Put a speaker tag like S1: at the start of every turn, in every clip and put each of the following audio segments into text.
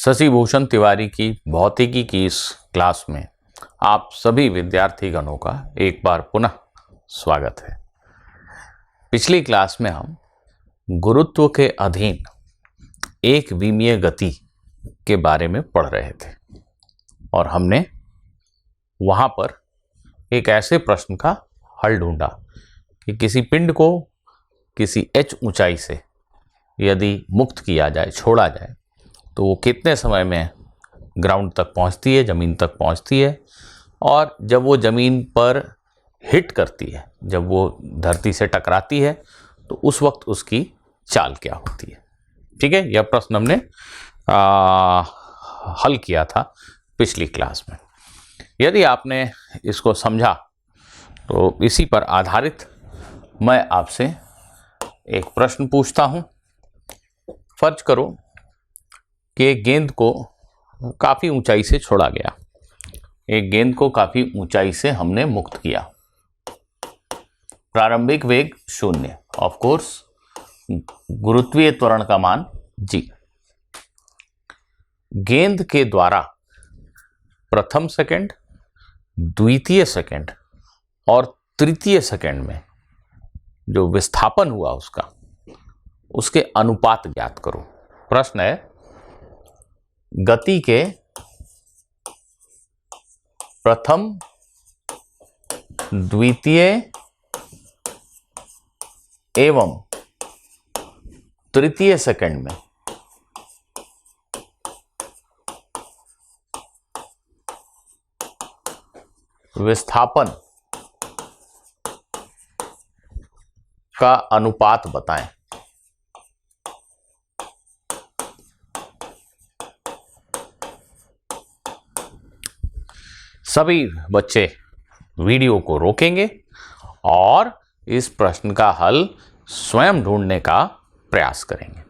S1: शशिभूषण तिवारी की भौतिकी की इस क्लास में आप सभी विद्यार्थीगणों का एक बार पुनः स्वागत है। पिछली क्लास में हम गुरुत्व के अधीन एक विमीय गति के बारे में पढ़ रहे थे और हमने वहाँ पर एक ऐसे प्रश्न का हल ढूंढा कि किसी पिंड को किसी h ऊंचाई से यदि मुक्त किया जाए, छोड़ा जाए, तो वो कितने समय में ग्राउंड तक पहुंचती है, ज़मीन तक पहुंचती है, और जब वो ज़मीन पर हिट करती है, जब वो धरती से टकराती है, तो उस वक्त उसकी चाल क्या होती है। ठीक है, यह प्रश्न हमने हल किया था पिछली क्लास में। यदि आपने इसको समझा तो इसी पर आधारित मैं आपसे एक प्रश्न पूछता हूँ। फर्ज करो कि एक गेंद को काफ़ी ऊंचाई से छोड़ा गया, एक गेंद को काफ़ी ऊंचाई से हमने मुक्त किया। प्रारंभिक वेग 0, ऑफ कोर्स गुरुत्वीय त्वरण का मान g। गेंद के द्वारा प्रथम सेकंड, द्वितीय सेकंड और तृतीय सेकंड में जो विस्थापन हुआ उसके अनुपात ज्ञात करो। प्रश्न है, गति के प्रथम, द्वितीय एवं तृतीय सेकंड में विस्थापन का अनुपात बताएं। सभी बच्चे वीडियो को रोकेंगे और इस प्रश्न का हल स्वयं ढूंढने का प्रयास करेंगे।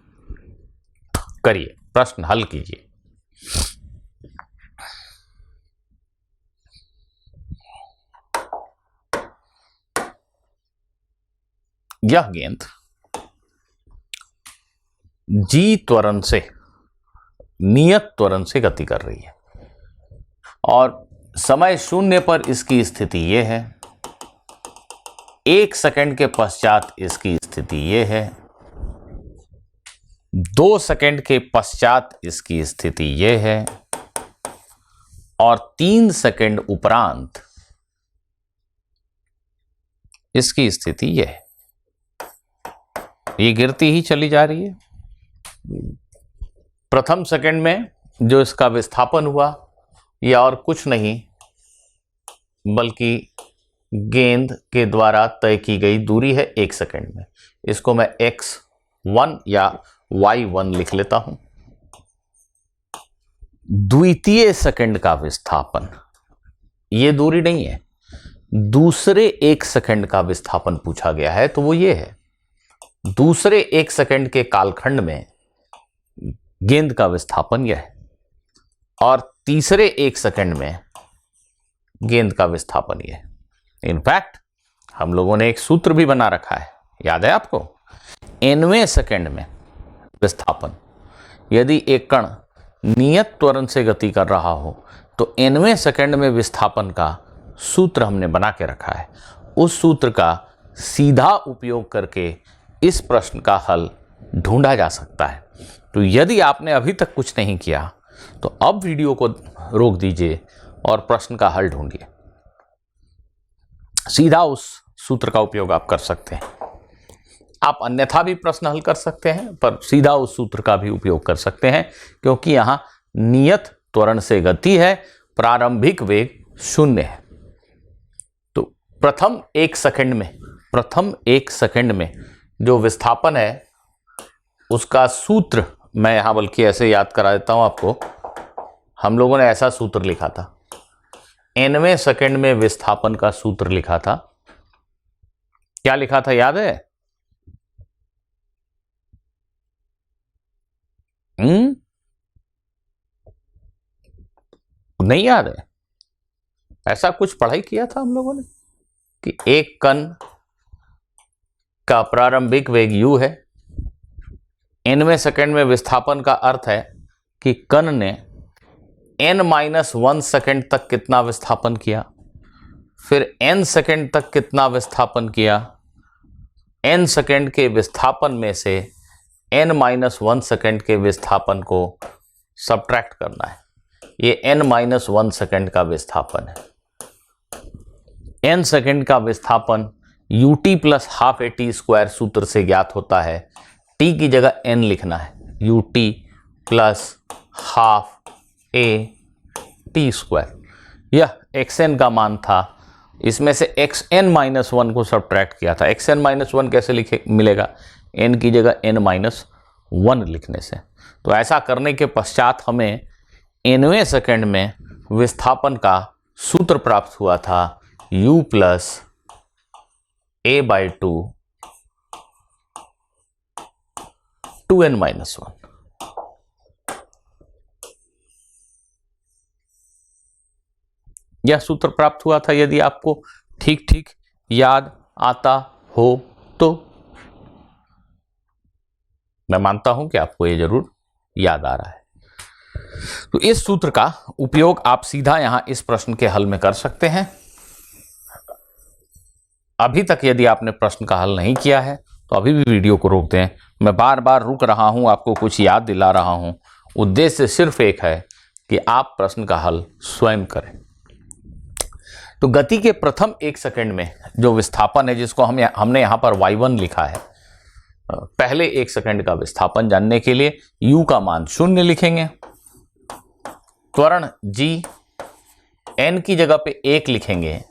S1: करिए, प्रश्न हल कीजिए। यह गेंद जी त्वरण से, नियत त्वरण से गति कर रही है और समय 0 पर इसकी स्थिति यह है, 1 सेकंड के पश्चात इसकी स्थिति यह है, 2 सेकंड के पश्चात इसकी स्थिति यह है और 3 सेकंड उपरांत इसकी स्थिति यह है। ये गिरती ही चली जा रही है। प्रथम सेकंड में जो इसका विस्थापन हुआ यह और कुछ नहीं बल्कि गेंद के द्वारा तय की गई दूरी है 1 सेकंड में। इसको मैं x1 या y1 लिख लेता हूं। द्वितीय सेकंड का विस्थापन, ये दूरी नहीं है, दूसरे 1 सेकंड का विस्थापन पूछा गया है, तो वो ये है। दूसरे 1 सेकंड के कालखंड में गेंद का विस्थापन यह है और तीसरे 1 सेकंड में गेंद का विस्थापन यह है। इनफैक्ट हम लोगों ने एक सूत्र भी बना रखा है, याद है आपको? nवें सेकंड में विस्थापन, यदि एक कण नियत त्वरण से गति कर रहा हो तो nवें सेकंड में विस्थापन का सूत्र हमने बना के रखा है। उस सूत्र का सीधा उपयोग करके इस प्रश्न का हल ढूंढा जा सकता है। तो यदि आपने अभी तक कुछ नहीं किया तो अब वीडियो को रोक दीजिए और प्रश्न का हल ढूंढिए। सीधा उस सूत्र का उपयोग आप कर सकते हैं। आप अन्यथा भी प्रश्न हल कर सकते हैं, पर सीधा उस सूत्र का भी उपयोग कर सकते हैं, क्योंकि यहां नियत त्वरण से गति है, प्रारंभिक वेग 0 है। तो प्रथम 1 सेकंड में जो विस्थापन है उसका सूत्र मैं यहां बल्कि ऐसे याद करा देता हूं आपको। हम लोगों ने ऐसा सूत्र लिखा था, nवें सेकंड में विस्थापन का सूत्र लिखा था। क्या लिखा था, याद है? नहीं याद है? ऐसा कुछ पढ़ाई किया था हम लोगों ने कि एक कण का प्रारंभिक वेग u है, nवें सेकंड में विस्थापन का अर्थ है कि कण ने n-1 सेकेंड तक कितना विस्थापन किया, फिर n सेकेंड तक कितना विस्थापन किया, n सेकेंड के विस्थापन में से n-1 सेकेंड के विस्थापन को सब्ट्रैक्ट करना है। ये n-1 सेकेंड का विस्थापन है। n सेकेंड का विस्थापन ut plus half A T square सूत्र से ज्ञात होता है। t की जगह n लिखना है, ut plus half A T square. यह xn का मान था, इसमें से xn-1 को सब्ट्रैक्ट किया था। xn-1 कैसे मिलेगा, n की जगह n-1 लिखने से। तो ऐसा करने के पश्चात हमें nवें सेकेंड में विस्थापन का सूत्र प्राप्त हुआ था, u प्लस a/2 2n-1। यह सूत्र प्राप्त हुआ था, यदि आपको ठीक ठीक याद आता हो तो। मैं मानता हूं कि आपको यह जरूर याद आ रहा है। तो इस सूत्र का उपयोग आप सीधा यहां इस प्रश्न के हल में कर सकते हैं। अभी तक यदि आपने प्रश्न का हल नहीं किया है तो अभी भी वीडियो को रोक दें। मैं बार बार रुक रहा हूं, आपको कुछ याद दिला रहा हूं। उद्देश्य सिर्फ एक है कि आप प्रश्न का हल स्वयं करें। तो गति के प्रथम 1 सेकंड में जो विस्थापन है, जिसको हमने यहां पर y1 लिखा है, पहले 1 सेकंड का विस्थापन जानने के लिए u का मान 0 लिखेंगे। त्वरण g n की जगह पे 1 लिखेंगे।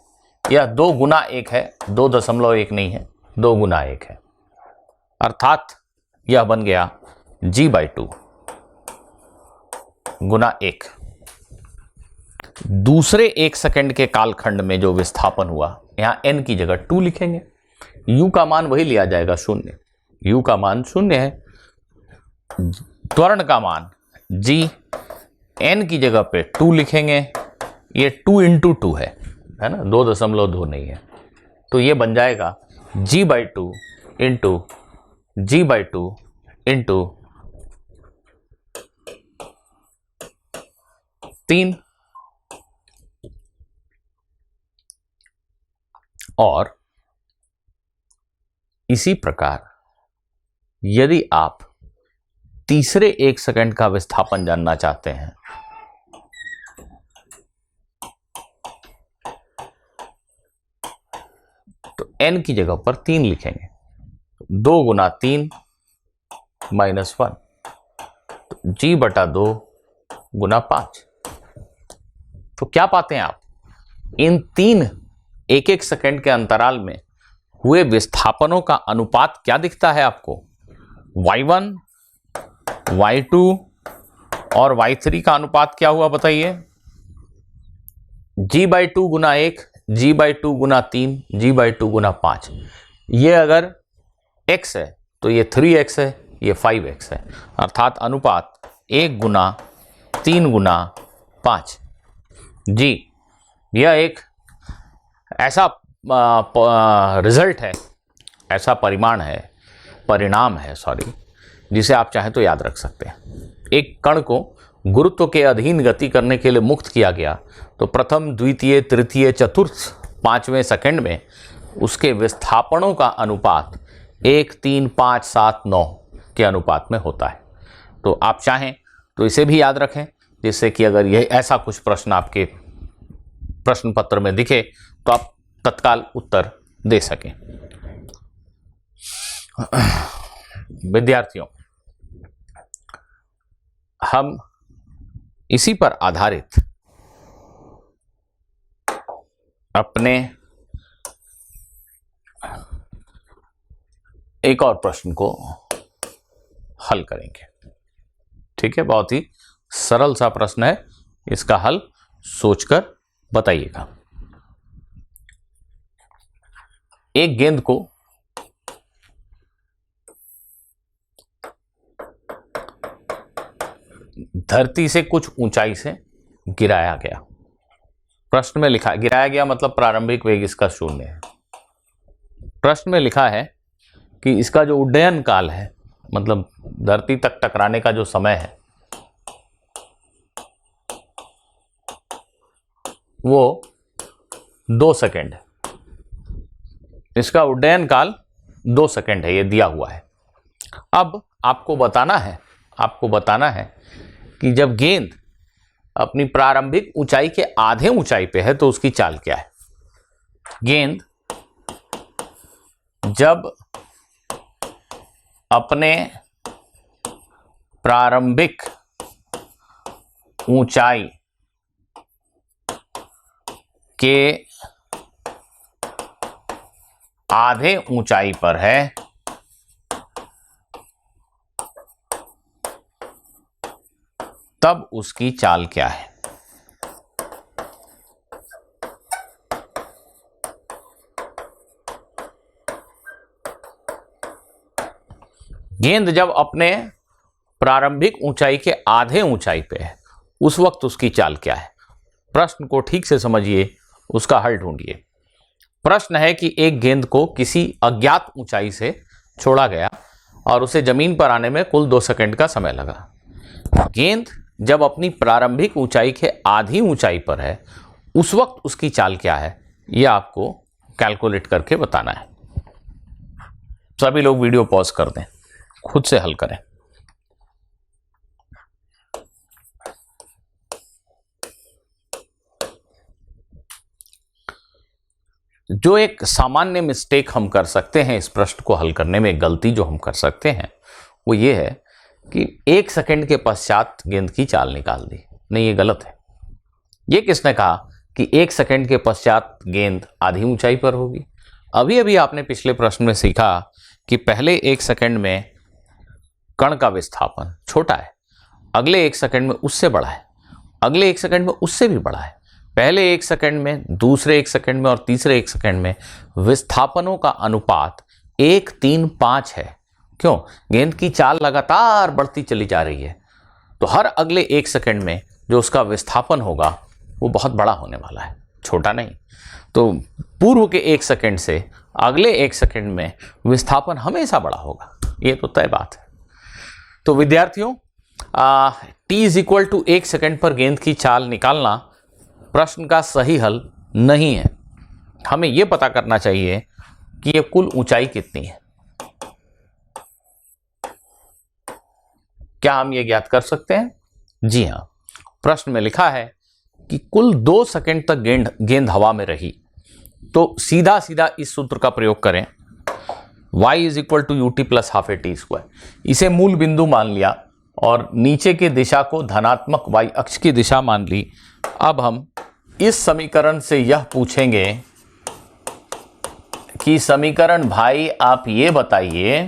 S1: यह 2 गुना 1 है, 2.1 नहीं है, 2 गुना 1 है, अर्थात यह बन गया g/2 गुना 1। दूसरे 1 सेकंड के कालखंड में जो विस्थापन हुआ, यहां n की जगह 2 लिखेंगे। u का मान वही लिया जाएगा 0, u का मान 0 है। त्वरण का मान g n की जगह पे 2 लिखेंगे। ये 2 × 2 है ना, 2.2 नहीं है। तो ये बन जाएगा g/2 × g/2 × 3। और इसी प्रकार यदि आप तीसरे 1 सेकंड का विस्थापन जानना चाहते हैं, तो n की जगह पर 3 लिखेंगे। 2 गुना 3 -1, तो g/2 गुना 5। तो क्या पाते हैं आप, इन 3 1-1 सेकंड के अंतराल में हुए विस्थापनों का अनुपात क्या दिखता है आपको? y1, y2 और y3 का अनुपात क्या हुआ बताइए? g/2 गुना 1, g/2 गुना 3, g/2 गुना 5। ये अगर x है तो ये 3x है, ये 5x है, अर्थात अनुपात 1 गुना 3 गुना 5। जी, यह एक ऐसा रिजल्ट है, ऐसा परिणाम है जिसे आप चाहें तो याद रख सकते हैं। एक कण को गुरुत्व के अधीन गति करने के लिए मुक्त किया गया, तो प्रथम, द्वितीय, तृतीय, चतुर्थ, 5वें सेकंड में उसके विस्थापनों का अनुपात 1, 3, 5, 7, 9 के अनुपात में होता है। तो आप चाहें तो इसे भी याद रखें, जिससे कि अगर यह ऐसा कुछ प्रश्न आपके प्रश्न पत्र में दिखे तो आप तत्काल उत्तर दे सकें। विद्यार्थियों, हम इसी पर आधारित अपने एक और प्रश्न को हल करेंगे। ठीक है, बहुत ही सरल सा प्रश्न है, इसका हल सोचकर बताइएगा। एक गेंद को धरती से कुछ ऊंचाई से गिराया गया। प्रश्न में लिखा, गिराया गया मतलब प्रारंभिक वेग इसका 0 है। प्रश्न में लिखा है कि इसका जो उड्डयन काल है, मतलब धरती तक टकराने का जो समय है, वो 2 सेकंड है। इसका उड्डयन काल 2 सेकंड है, ये दिया हुआ है। अब आपको बताना है कि जब गेंद अपनी प्रारंभिक ऊंचाई के आधे ऊंचाई पे है तो उसकी चाल क्या है। गेंद जब अपने प्रारंभिक ऊंचाई के आधे ऊंचाई पर है तब उसकी चाल क्या है। गेंद जब अपने प्रारंभिक ऊंचाई के आधे ऊंचाई पे है उस वक्त उसकी चाल क्या है। प्रश्न को ठीक से समझिए, उसका हल ढूंढिए। प्रश्न है कि एक गेंद को किसी अज्ञात ऊंचाई से छोड़ा गया और उसे जमीन पर आने में कुल 2 सेकंड का समय लगा। गेंद जब अपनी प्रारंभिक ऊंचाई के आधी ऊंचाई पर है उस वक्त उसकी चाल क्या है, यह आपको कैलकुलेट करके बताना है। सभी लोग वीडियो पॉज कर दें, खुद से हल करें। जो एक सामान्य मिस्टेक हम कर सकते हैं इस प्रश्न को हल करने में, एक गलती जो हम कर सकते हैं वो ये है कि 1 सेकंड के पश्चात गेंद की चाल निकाल दी। नहीं, ये गलत है। ये किसने कहा कि 1 सेकंड के पश्चात गेंद आधी ऊंचाई पर होगी? अभी अभी आपने पिछले प्रश्न में सीखा कि पहले 1 सेकंड में कण का विस्थापन छोटा है, अगले 1 सेकंड में उससे बड़ा है, अगले 1 सेकंड में उससे भी बड़ा है। पहले 1 सेकंड में, दूसरे 1 सेकंड में और तीसरे 1 सेकंड में विस्थापनों का अनुपात 1:3:5 है। क्यों? गेंद की चाल लगातार बढ़ती चली जा रही है, तो हर अगले 1 सेकंड में जो उसका विस्थापन होगा वो बहुत बड़ा होने वाला है, छोटा नहीं। तो पूर्व के 1 सेकंड से अगले 1 सेकंड में विस्थापन हमेशा बड़ा होगा, ये तो तय बात है। तो विद्यार्थियों, t = 1 सेकंड पर गेंद की चाल निकालना प्रश्न का सही हल नहीं है। हमें यह पता करना चाहिए कि यह कुल ऊंचाई कितनी है। क्या हम ये ज्ञात कर सकते हैं? जी हां, प्रश्न में लिखा है कि कुल 2 सेकंड तक गेंद हवा में रही, तो सीधा सीधा इस सूत्र का प्रयोग करें, y = ut + ½ t²। इसे मूल बिंदु मान लिया और नीचे की दिशा को धनात्मक y अक्ष की दिशा मान ली। अब हम इस समीकरण से यह पूछेंगे कि समीकरण भाई आप ये बताइए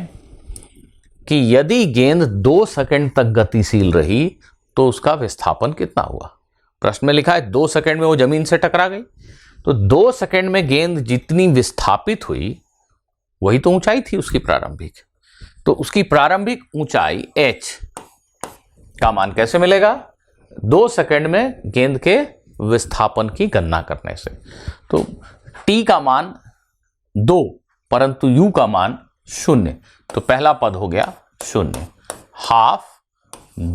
S1: कि यदि गेंद 2 सेकंड तक गतिशील रही तो उसका विस्थापन कितना हुआ। प्रश्न में लिखा है 2 सेकंड में वो जमीन से टकरा गई, तो 2 सेकंड में गेंद जितनी विस्थापित हुई वही तो ऊंचाई थी उसकी प्रारंभिक। तो उसकी प्रारंभिक ऊंचाई h का मान कैसे मिलेगा? 2 सेकंड में गेंद के विस्थापन की गणना करने से। तो t का मान 2 परंतु u का मान 0, तो पहला पद हो गया 0। ½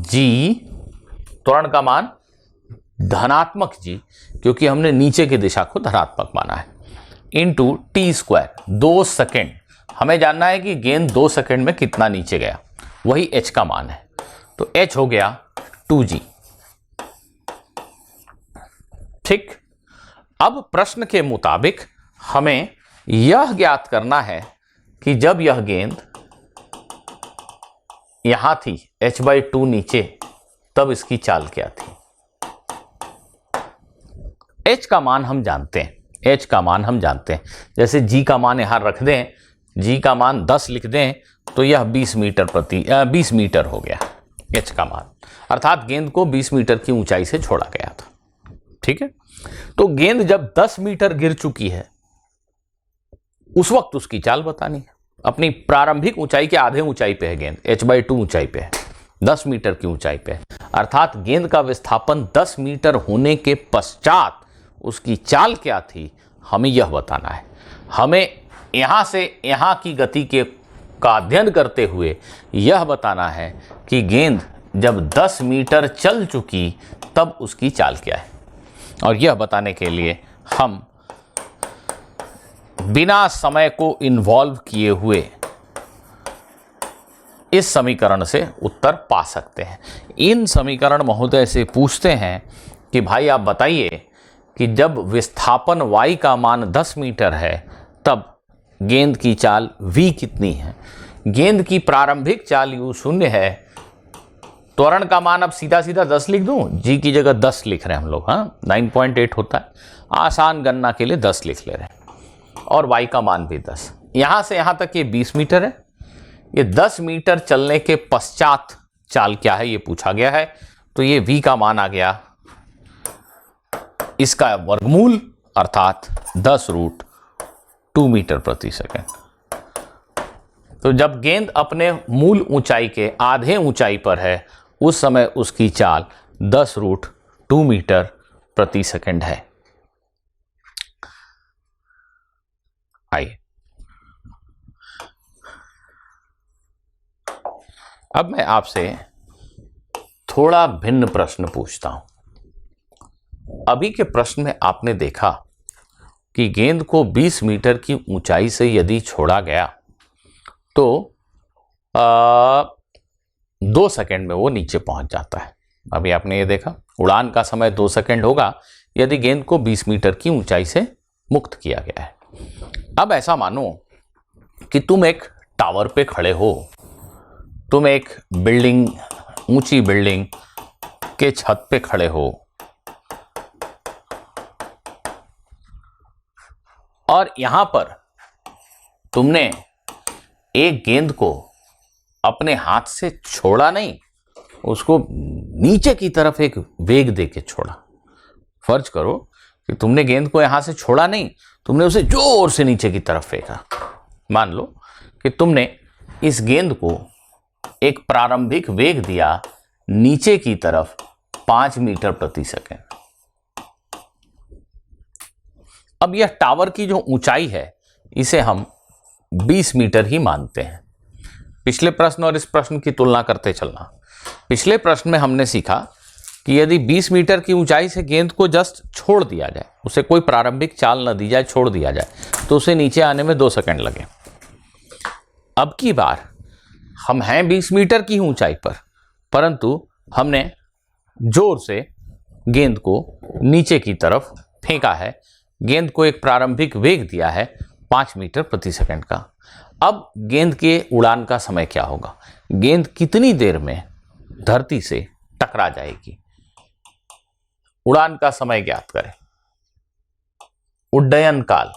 S1: g, त्वरण का मान धनात्मक g, क्योंकि हमने नीचे की दिशा को धनात्मक माना है, इंटू t²। 2 सेकंड, हमें जानना है कि गेंद 2 सेकंड में कितना नीचे गया, वही h का मान है, तो h हो गया 2g। ठीक। अब प्रश्न के मुताबिक हमें यह ज्ञात करना है कि जब यह गेंद यहां थी h/2 नीचे, तब इसकी चाल क्या थी। h का मान हम जानते हैं, h का मान हम जानते हैं। जैसे g का मान यहां रख दें, g का मान 10 लिख दें, तो यह 20 मीटर हो गया h का मान, अर्थात गेंद को 20 मीटर की ऊंचाई से छोड़ा गया था। ठीक है, तो गेंद जब 10 मीटर गिर चुकी है उस वक्त उसकी चाल बतानी है। अपनी प्रारंभिक ऊंचाई के आधे ऊंचाई पे है गेंद, h/2 ऊंचाई पे है, 10 मीटर की ऊंचाई पे है, अर्थात गेंद का विस्थापन 10 मीटर होने के पश्चात उसकी चाल क्या थी, हमें यह बताना है। हमें यहां से यहां की गति का अध्ययन करते हुए यह बताना है कि गेंद जब 10 मीटर चल चुकी तब उसकी चाल क्या है। और यह बताने के लिए हम बिना समय को इन्वॉल्व किए हुए इस समीकरण से उत्तर पा सकते हैं। इन समीकरण महोदय से पूछते हैं कि भाई आप बताइए कि जब विस्थापन y का मान 10 मीटर है तब गेंद की चाल v कितनी है। गेंद की प्रारंभिक चाल u0 है, त्वरण का मान अब सीधा सीधा 10 लिख दूं, g की जगह 10 लिख रहे हैं हम लोग, हाँ 9.8 होता है, आसान गणना के लिए 10 लिख ले रहे हैं, और y का मान भी 10। यहां से यहां तक ये 20 मीटर है, ये 10 मीटर चलने के पश्चात चाल क्या है ये पूछा गया है, तो ये v का मान आ गया इसका वर्गमूल अर्थात 10√2 मीटर प्रति सेकंड। तो जब गेंद अपने मूल ऊंचाई के आधे ऊंचाई पर है उस समय उसकी चाल 10√2 मीटर प्रति सेकंड है। आइए अब मैं आपसे थोड़ा भिन्न प्रश्न पूछता हूं। अभी के प्रश्न में आपने देखा कि गेंद को 20 मीटर की ऊंचाई से यदि छोड़ा गया तो 2 सेकंड में वो नीचे पहुंच जाता है। अभी आपने ये देखा उड़ान का समय 2 सेकंड होगा यदि गेंद को 20 मीटर की ऊंचाई से मुक्त किया गया है। अब ऐसा मानो कि तुम एक टावर पे खड़े हो, तुम एक बिल्डिंग, ऊंची बिल्डिंग के छत पे खड़े हो और यहां पर तुमने एक गेंद को अपने हाथ से छोड़ा नहीं, उसको नीचे की तरफ एक वेग देके छोड़ा। फर्ज करो कि तुमने गेंद को यहां से छोड़ा नहीं, तुमने उसे जोर से नीचे की तरफ फेंका। मान लो कि तुमने इस गेंद को एक प्रारंभिक वेग दिया नीचे की तरफ 5 मीटर प्रति सेकंड। अब यह टावर की जो ऊंचाई है इसे हम 20 मीटर ही मानते हैं। पिछले प्रश्न और इस प्रश्न की तुलना करते चलना। पिछले प्रश्न में हमने सीखा कि यदि 20 मीटर की ऊंचाई से गेंद को जस्ट छोड़ दिया जाए, उसे कोई प्रारंभिक चाल न दी जाए, छोड़ दिया जाए, तो उसे नीचे आने में 2 सेकंड लगे। अब की बार हम हैं 20 मीटर की ऊंचाई पर, परंतु हमने जोर से गेंद को नीचे की तरफ फेंका है, गेंद को एक प्रारंभिक वेग दिया है 5 मीटर प्रति सेकंड का। अब गेंद के उड़ान का समय क्या होगा, गेंद कितनी देर में धरती से टकरा जाएगी, उड़ान का समय ज्ञात करें। उड्डयन काल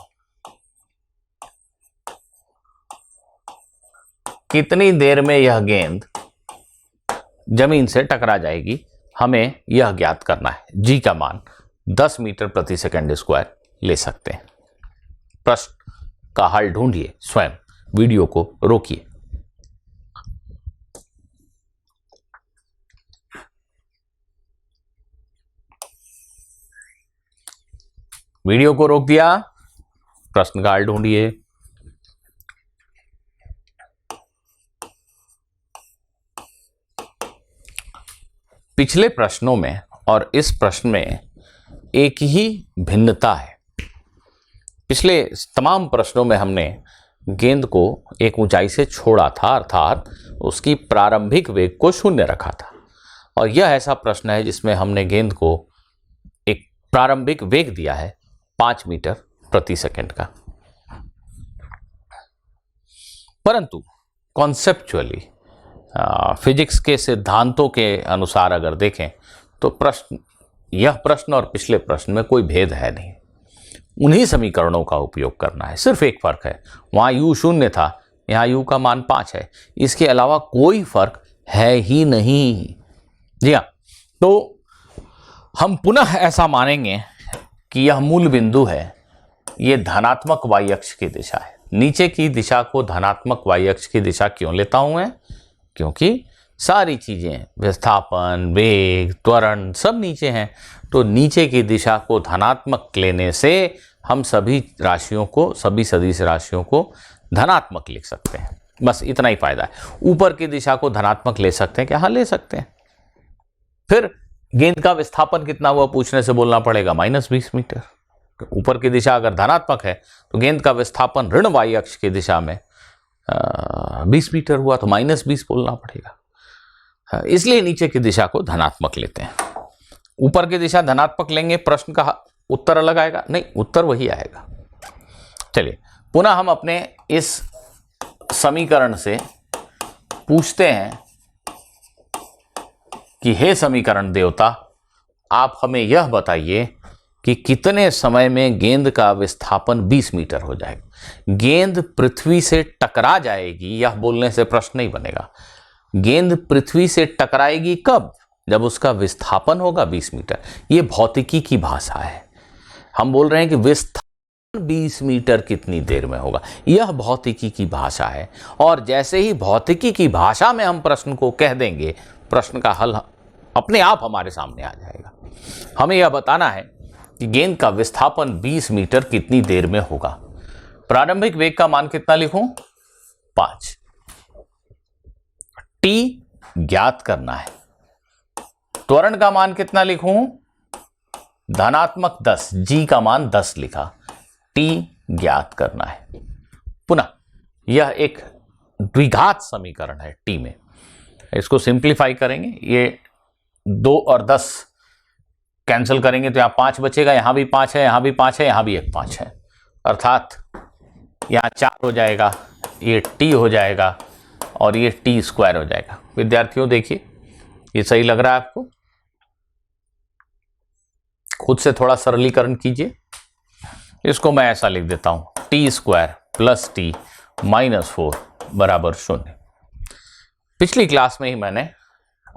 S1: कितनी देर में यह गेंद जमीन से टकरा जाएगी, हमें यह ज्ञात करना है। जी का मान 10 मीटर प्रति सेकंड स्क्वायर ले सकते हैं। प्रश्न का हल ढूंढिए स्वयं, वीडियो को रोकिए। वीडियो को रोक दिया, प्रश्न का हल ढूंढिए। पिछले प्रश्नों में और इस प्रश्न में एक ही भिन्नता है। पिछले तमाम प्रश्नों में हमने गेंद को एक ऊंचाई से छोड़ा था, अर्थात उसकी प्रारंभिक वेग को 0 रखा था, और यह ऐसा प्रश्न है जिसमें हमने गेंद को एक प्रारंभिक वेग दिया है 5 मीटर प्रति सेकंड का। परंतु कॉन्सेप्चुअली फिजिक्स के सिद्धांतों के अनुसार अगर देखें तो यह प्रश्न और पिछले प्रश्न में कोई भेद है नहीं। उन्हीं समीकरणों का उपयोग करना है, सिर्फ एक फर्क है, वहां u 0 था, यहाँ u का मान 5 है, इसके अलावा कोई फर्क है ही नहीं। जी हाँ, तो हम पुनः ऐसा मानेंगे कि यह मूल बिंदु है, ये धनात्मक y अक्ष की दिशा है। नीचे की दिशा को धनात्मक y अक्ष की दिशा क्यों लेता हूं मैं, क्योंकि सारी चीजें, विस्थापन, वेग, त्वरण सब नीचे हैं, तो नीचे की दिशा को धनात्मक लेने से हम सभी राशियों को, सभी सदिश राशियों को धनात्मक लिख सकते हैं। बस इतना ही फायदा है। ऊपर की दिशा को धनात्मक ले सकते हैं क्या? हाँ, ले सकते हैं। फिर गेंद का विस्थापन कितना हुआ पूछने से बोलना पड़ेगा -20 मीटर। ऊपर की दिशा अगर धनात्मक है तो गेंद का विस्थापन ऋण y अक्ष की दिशा में 20 मीटर हुआ तो -20 बोलना पड़ेगा। इसलिए नीचे की दिशा को धनात्मक लेते हैं। ऊपर की दिशा धनात्मक लेंगे, प्रश्न का उत्तर अलग आएगा? नहीं, उत्तर वही आएगा। चलिए पुनः हम अपने इस समीकरण से पूछते हैं कि हे समीकरण देवता, आप हमें यह बताइए कि कितने समय में गेंद का विस्थापन 20 मीटर हो जाएगा। गेंद पृथ्वी से टकरा जाएगी, यह बोलने से प्रश्न नहीं बनेगा। गेंद पृथ्वी से टकराएगी कब? जब उसका विस्थापन होगा 20 मीटर। यह भौतिकी की भाषा है। हम बोल रहे हैं कि विस्थापन 20 मीटर कितनी देर में होगा, यह भौतिकी की भाषा है। और जैसे ही भौतिकी की भाषा में हम प्रश्न को कह देंगे, प्रश्न का हल अपने आप हमारे सामने आ जाएगा। हमें यह बताना है कि गेंद का विस्थापन 20 मीटर कितनी देर में होगा। प्रारंभिक वेग का मान कितना लिखूं? 5। टी ज्ञात करना है। त्वरण का मान कितना लिखूं? धनात्मक 10। जी का मान 10 लिखा। टी ज्ञात करना है। पुनः यह एक द्विघात समीकरण है टी में। इसको सिंप्लीफाई करेंगे, ये 2 और 10 कैंसिल करेंगे तो यहां 5 बचेगा। यहां भी 5 है, यहां भी 5 है, यहां भी एक 5 है, अर्थात यहां 4 हो जाएगा, ये टी हो जाएगा और ये टी स्क्वायर हो जाएगा। विद्यार्थियों देखिए, ये सही लग रहा है आपको? खुद से थोड़ा सरलीकरण कीजिए। इसको मैं ऐसा लिख देता हूं, T square plus T minus 4 बराबर 0। पिछली क्लास में ही मैंने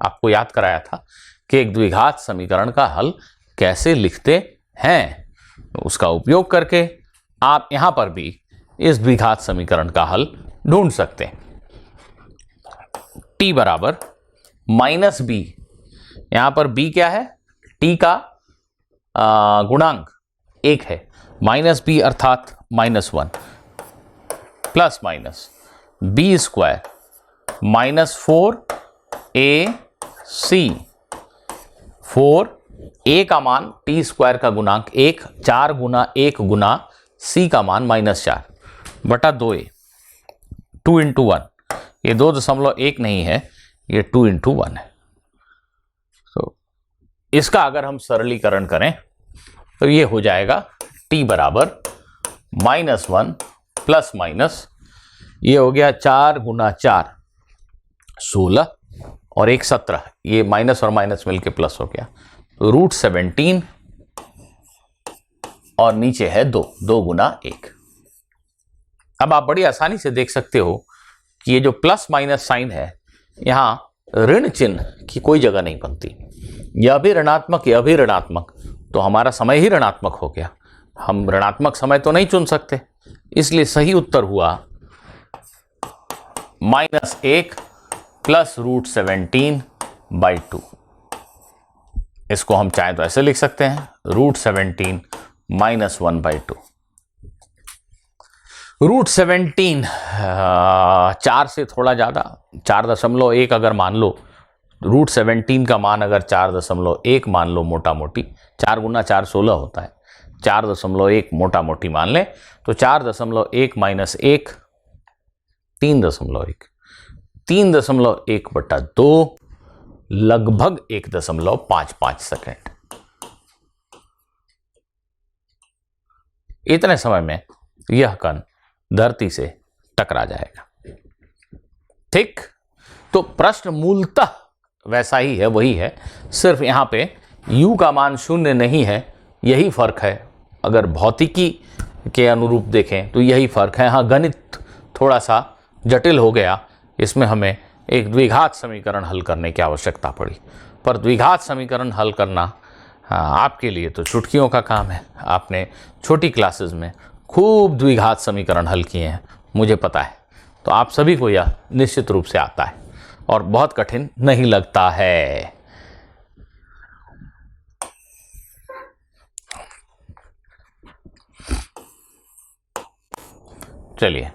S1: आपको याद कराया था कि एक द्विघात समीकरण का हल कैसे लिखते हैं। उसका उपयोग करके आप यहां पर भी इस द्विघात समीकरण का हल ढूंढ सकते हैं। t बराबर -b, यहां पर b क्या है? t का गुणांक 1 है, -b अर्थात -1 plus minus b square -4ac। 4a का मान t स्क्वायर का गुणांक 1, 4 गुना 1 गुना c का मान -4 बटा 2a, 2 इंटू 1। ये 2.1 नहीं है, ये 2 इंटू 1 है। तो इसका अगर हम सरलीकरण करें तो ये हो जाएगा t बराबर -1 प्लस माइनस, ये हो गया 4 गुना 4 16 और 1 17, ये माइनस और माइनस मिलके प्लस हो गया, √17 और नीचे है 2 गुना 1। अब आप बड़ी आसानी से देख सकते हो कि ये जो प्लस माइनस साइन है, यहां ऋण चिन्ह की कोई जगह नहीं बनती। यह भी ऋणात्मक, यह भी ऋणात्मक, तो हमारा समय ही ऋणात्मक हो गया। हम ऋणात्मक समय तो नहीं चुन सकते, इसलिए सही उत्तर हुआ -1 प्लस √17/2। इसको हम चाहें तो ऐसे लिख सकते हैं, √17 - 1/2। √17 4 से थोड़ा ज़्यादा, 4.1 अगर मान लो, √17 का मान अगर 4.1 मान लो, मोटा मोटी 4 गुना 4 16 होता है, 4.1 मोटा मोटी मान लें तो 4.1 माइनस 1 3.1, 3.1/2 लगभग 1.55 सेकेंड। इतने समय में यह कण धरती से टकरा जाएगा। ठीक, तो प्रश्न मूलतः वैसा ही है, वही है, सिर्फ यहां पे u का मान 0 नहीं है, यही फर्क है। अगर भौतिकी के अनुरूप देखें तो यही फर्क है। हाँ, गणित थोड़ा सा जटिल हो गया, इसमें हमें एक द्विघात समीकरण हल करने की आवश्यकता पड़ी, पर द्विघात समीकरण हल करना आपके लिए तो चुटकियों का काम है। आपने छोटी क्लासेस में खूब द्विघात समीकरण हल किए हैं, मुझे पता है, तो आप सभी को यह निश्चित रूप से आता है और बहुत कठिन नहीं लगता है। चलिए,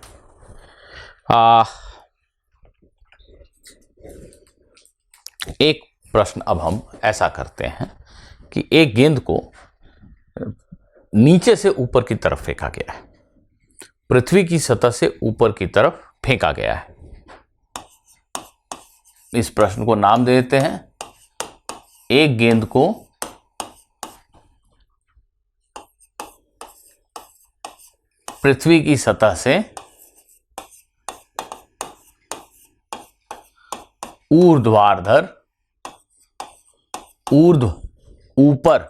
S1: एक प्रश्न अब हम ऐसा करते हैं कि एक गेंद को नीचे से ऊपर की तरफ फेंका गया है, पृथ्वी की सतह से ऊपर की तरफ फेंका गया है। इस प्रश्न को नाम दे देते हैं, एक गेंद को पृथ्वी की सतह से ऊर्ध्वाधर ऊपर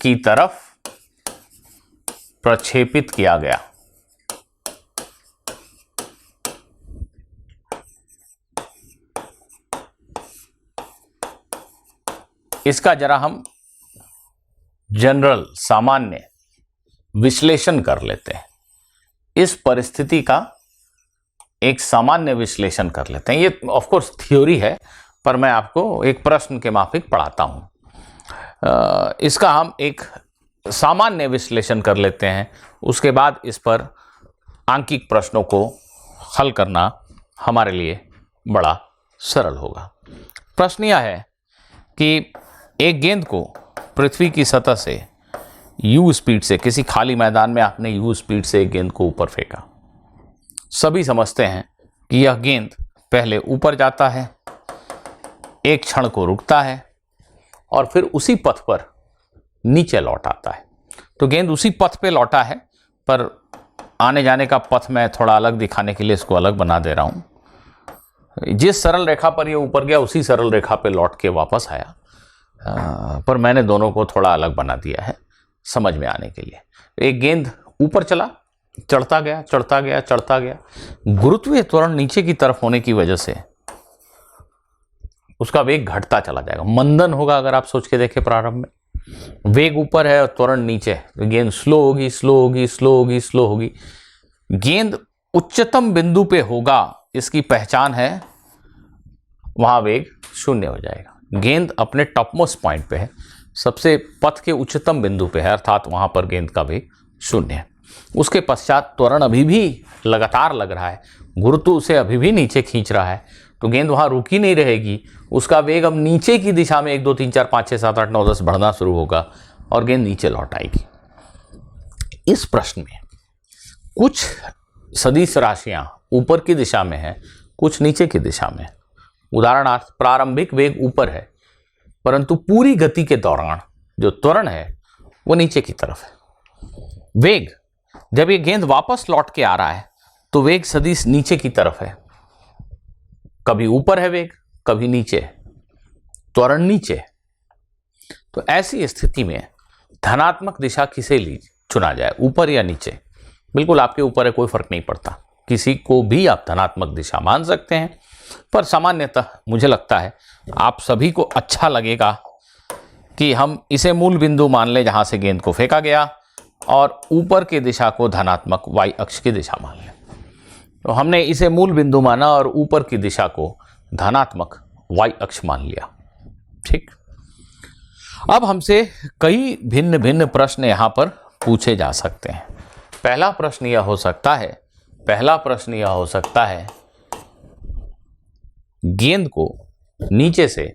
S1: की तरफ प्रक्षेपित किया गया। इसका जरा हम जनरल सामान्य विश्लेषण कर लेते हैं। इस परिस्थिति का एक सामान्य विश्लेषण कर लेते हैं। ये ऑफ कोर्स थ्योरी है, पर मैं आपको एक प्रश्न के माफिक पढ़ाता हूं। इसका हम एक सामान्य विश्लेषण कर लेते हैं, उसके बाद इस पर आंकिक प्रश्नों को हल करना हमारे लिए बड़ा सरल होगा। प्रश्न यह है कि एक गेंद को पृथ्वी की सतह से यू स्पीड से, किसी खाली मैदान में आपने यू स्पीड से एक गेंद को ऊपर फेंका। सभी समझते हैं कि यह गेंद पहले ऊपर जाता है, एक क्षण को रुकता है और फिर उसी पथ पर नीचे लौट आता है। तो गेंद उसी पथ पे लौटा है, पर आने जाने का पथ मैं थोड़ा अलग दिखाने के लिए इसको अलग बना दे रहा हूं। जिस सरल रेखा पर यह ऊपर गया उसी सरल रेखा पे लौट के वापस आया, पर मैंने दोनों को थोड़ा अलग बना दिया है समझ में आने के लिए। एक गेंद ऊपर चला, चढ़ता गया चढ़ता गया चढ़ता गया, गुरुत्वीय त्वरण नीचे की तरफ होने की वजह से उसका वेग घटता चला जाएगा, मंदन होगा। अगर आप सोच के देखें, प्रारंभ में वेग ऊपर है और त्वरण नीचे है, तो गेंद स्लो होगी स्लो होगी स्लो होगी स्लो होगी। गेंद उच्चतम बिंदु पे होगा, इसकी पहचान है, वहां वेग शून्य हो जाएगा। गेंद अपने टॉपमोस्ट पॉइंट पे है, सबसे पथ के उच्चतम बिंदु पे है, अर्थात वहां पर गेंद का वेग शून्य है। उसके पश्चात त्वरण अभी भी लगातार लग रहा है, गुरुत्व उसे अभी भी नीचे खींच रहा है, तो गेंद वहां रुकी नहीं रहेगी, उसका वेग अब नीचे की दिशा में 1 2 3 4 5 6 7 8 9 10 बढ़ना शुरू होगा और गेंद नीचे लौट आएगी। इस प्रश्न में कुछ सदिश राशियां ऊपर की दिशा में है, कुछ नीचे की दिशा में। उदाहरणार्थ, प्रारंभिक वेग ऊपर है, परंतु पूरी गति के दौरान जो त्वरण है वो नीचे की तरफ है। वेग, जब ये गेंद वापस लौट के आ रहा है तो वेग सदिश नीचे की तरफ है, कभी ऊपर है वेग, कभी नीचे, त्वरण नीचे। तो ऐसी स्थिति में धनात्मक दिशा किसे चुना जाए, ऊपर या नीचे? बिल्कुल आपके ऊपर है, कोई फर्क नहीं पड़ता, किसी को भी आप धनात्मक दिशा मान सकते हैं, पर सामान्यतः मुझे लगता है आप सभी को अच्छा लगेगा कि हम इसे मूल बिंदु मान लें जहां से गेंद को फेंका गया, और ऊपर की दिशा को धनात्मक y अक्ष की दिशा मान लें। तो हमने इसे मूल बिंदु माना और ऊपर की दिशा को धनात्मक y अक्ष मान लिया। ठीक, अब हमसे कई भिन्न भिन्न प्रश्न यहां पर पूछे जा सकते हैं। पहला प्रश्न यह हो सकता है गेंद को नीचे से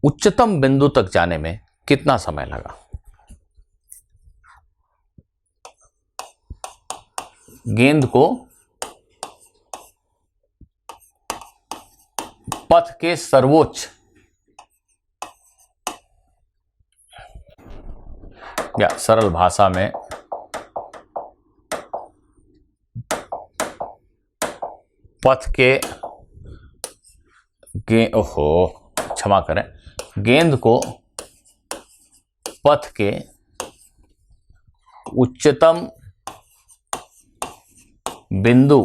S1: उच्चतम बिंदु तक जाने में कितना समय लगा? गेंद को पथ के सर्वोच्च या सरल भाषा में पथ के क्षमा करें, गेंद को पथ के उच्चतम बिंदु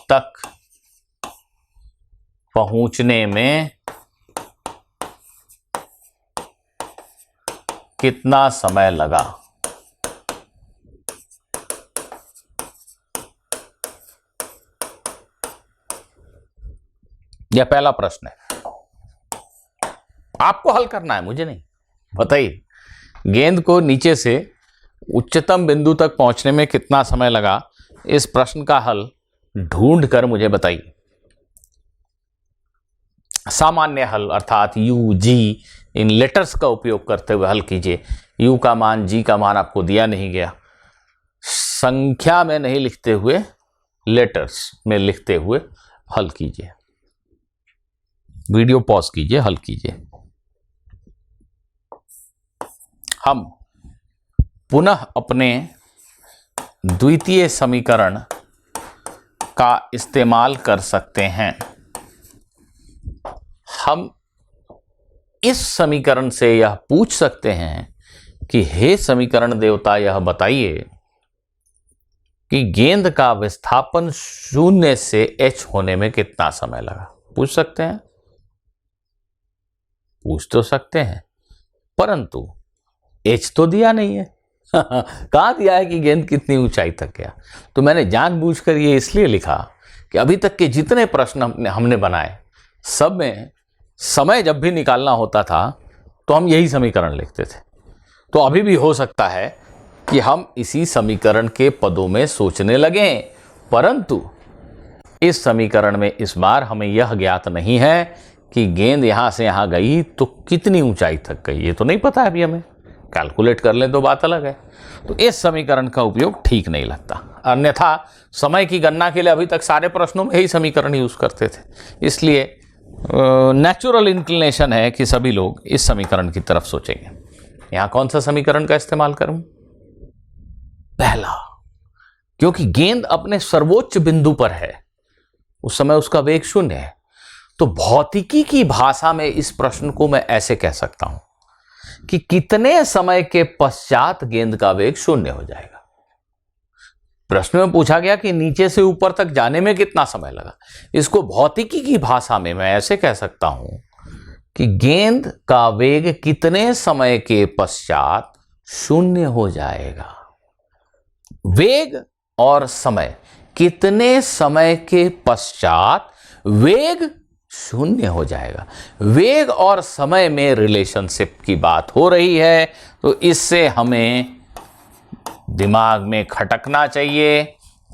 S1: तक पहुंचने में कितना समय लगा? यह पहला प्रश्न है, आपको हल करना है, मुझे नहीं। बताइए, गेंद को नीचे से उच्चतम बिंदु तक पहुंचने में कितना समय लगा? इस प्रश्न का हल ढूंढ कर मुझे बताइए। सामान्य हल अर्थात यू जी इन लेटर्स का उपयोग करते हुए हल कीजिए। यू का मान, जी का मान आपको दिया नहीं गया, संख्या में नहीं लिखते हुए लेटर्स में लिखते हुए हल कीजिए। वीडियो पॉज कीजिए, हल कीजिए। हम पुनः अपने द्वितीय समीकरण का इस्तेमाल कर सकते हैं। हम इस समीकरण से यह पूछ सकते हैं कि हे समीकरण देवता, यह बताइए कि गेंद का विस्थापन 0 से h होने में कितना समय लगा। पूछ सकते हैं, पूछ तो सकते हैं, परंतु h तो दिया नहीं है। कहां दिया है कि गेंद कितनी ऊंचाई तक गया। तो मैंने जानबूझकर ये इसलिए लिखा कि अभी तक के जितने प्रश्न हमने बनाए सब में समय जब भी निकालना होता था तो हम यही समीकरण लिखते थे। तो अभी भी हो सकता है कि हम इसी समीकरण के पदों में सोचने लगें, परंतु इस समीकरण में इस बार हमें यह ज्ञात नहीं है कि गेंद यहां से यहां गई तो कितनी ऊंचाई तक गई। ये तो नहीं पता है, अभी हमें कैलकुलेट कर लें तो बात अलग है। तो इस समीकरण का उपयोग ठीक नहीं लगता। अन्यथा समय की गणना के लिए अभी तक सारे प्रश्नों में यही समीकरण यूज करते थे। इसलिए नेचुरल इंक्लिनेशन है कि सभी लोग इस समीकरण की तरफ सोचेंगे। यहां कौन सा समीकरण का इस्तेमाल करूं? पहला, क्योंकि गेंद अपने सर्वोच्च बिंदु पर है, उस समय उसका वेग 0 है। तो भौतिकी की भाषा में इस प्रश्न को मैं ऐसे कह सकता हूं कि कितने समय के पश्चात गेंद का वेग 0 हो जाएगा। प्रश्न में पूछा गया कि नीचे से ऊपर तक जाने में कितना समय लगा। इसको भौतिकी की भाषा में मैं ऐसे कह सकता हूं कि गेंद का वेग कितने समय के पश्चात 0 हो जाएगा। वेग और समय, कितने समय के पश्चात वेग 0 हो जाएगा। वेग और समय में रिलेशनशिप की बात हो रही है, तो इससे हमें दिमाग में खटकना चाहिए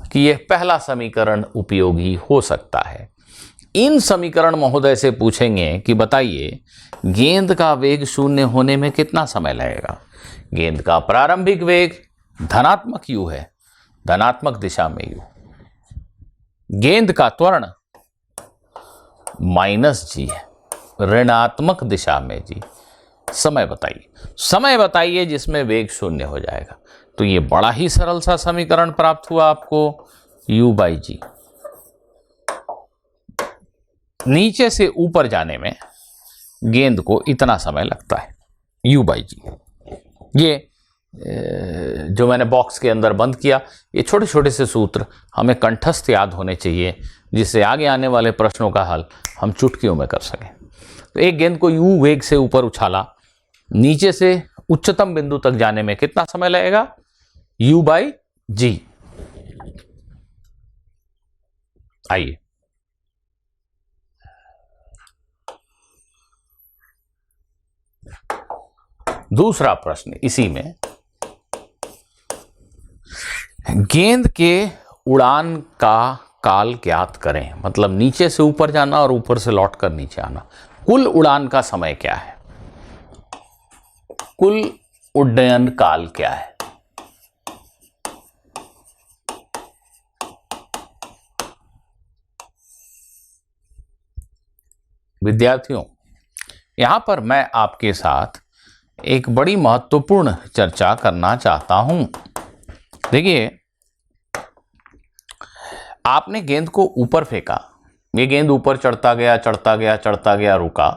S1: कि यह पहला समीकरण उपयोगी हो सकता है। इन समीकरण महोदय से पूछेंगे कि बताइए गेंद का वेग 0 होने में कितना समय लगेगा। गेंद का प्रारंभिक वेग धनात्मक u है, धनात्मक दिशा में u। गेंद का त्वरण -g है, ऋणात्मक दिशा में g। समय बताइए, समय बताइए जिसमें वेग 0 हो जाएगा। तो ये बड़ा ही सरल सा समीकरण प्राप्त हुआ आपको, u/g। नीचे से ऊपर जाने में गेंद को इतना समय लगता है, u/g। ये जो मैंने बॉक्स के अंदर बंद किया, ये छोटे छोटे से सूत्र हमें कंठस्थ याद होने चाहिए, जिससे आगे आने वाले प्रश्नों का हल हम चुटकियों में कर सकें। तो एक गेंद को u वेग से ऊपर उछाला, नीचे से उच्चतम बिंदु तक जाने में कितना समय लगेगा, u/g। आइए दूसरा प्रश्न इसी में, गेंद के उड़ान का काल ज्ञात करें। मतलब नीचे से ऊपर जाना और ऊपर से लौटकर नीचे आना, कुल उड़ान का समय क्या है, कुल उड्डयन काल क्या है। विद्यार्थियों, यहां पर मैं आपके साथ एक बड़ी महत्वपूर्ण चर्चा करना चाहता हूं। देखिए, आपने गेंद को ऊपर फेंका, ये गेंद ऊपर चढ़ता गया चढ़ता गया चढ़ता गया, रुका,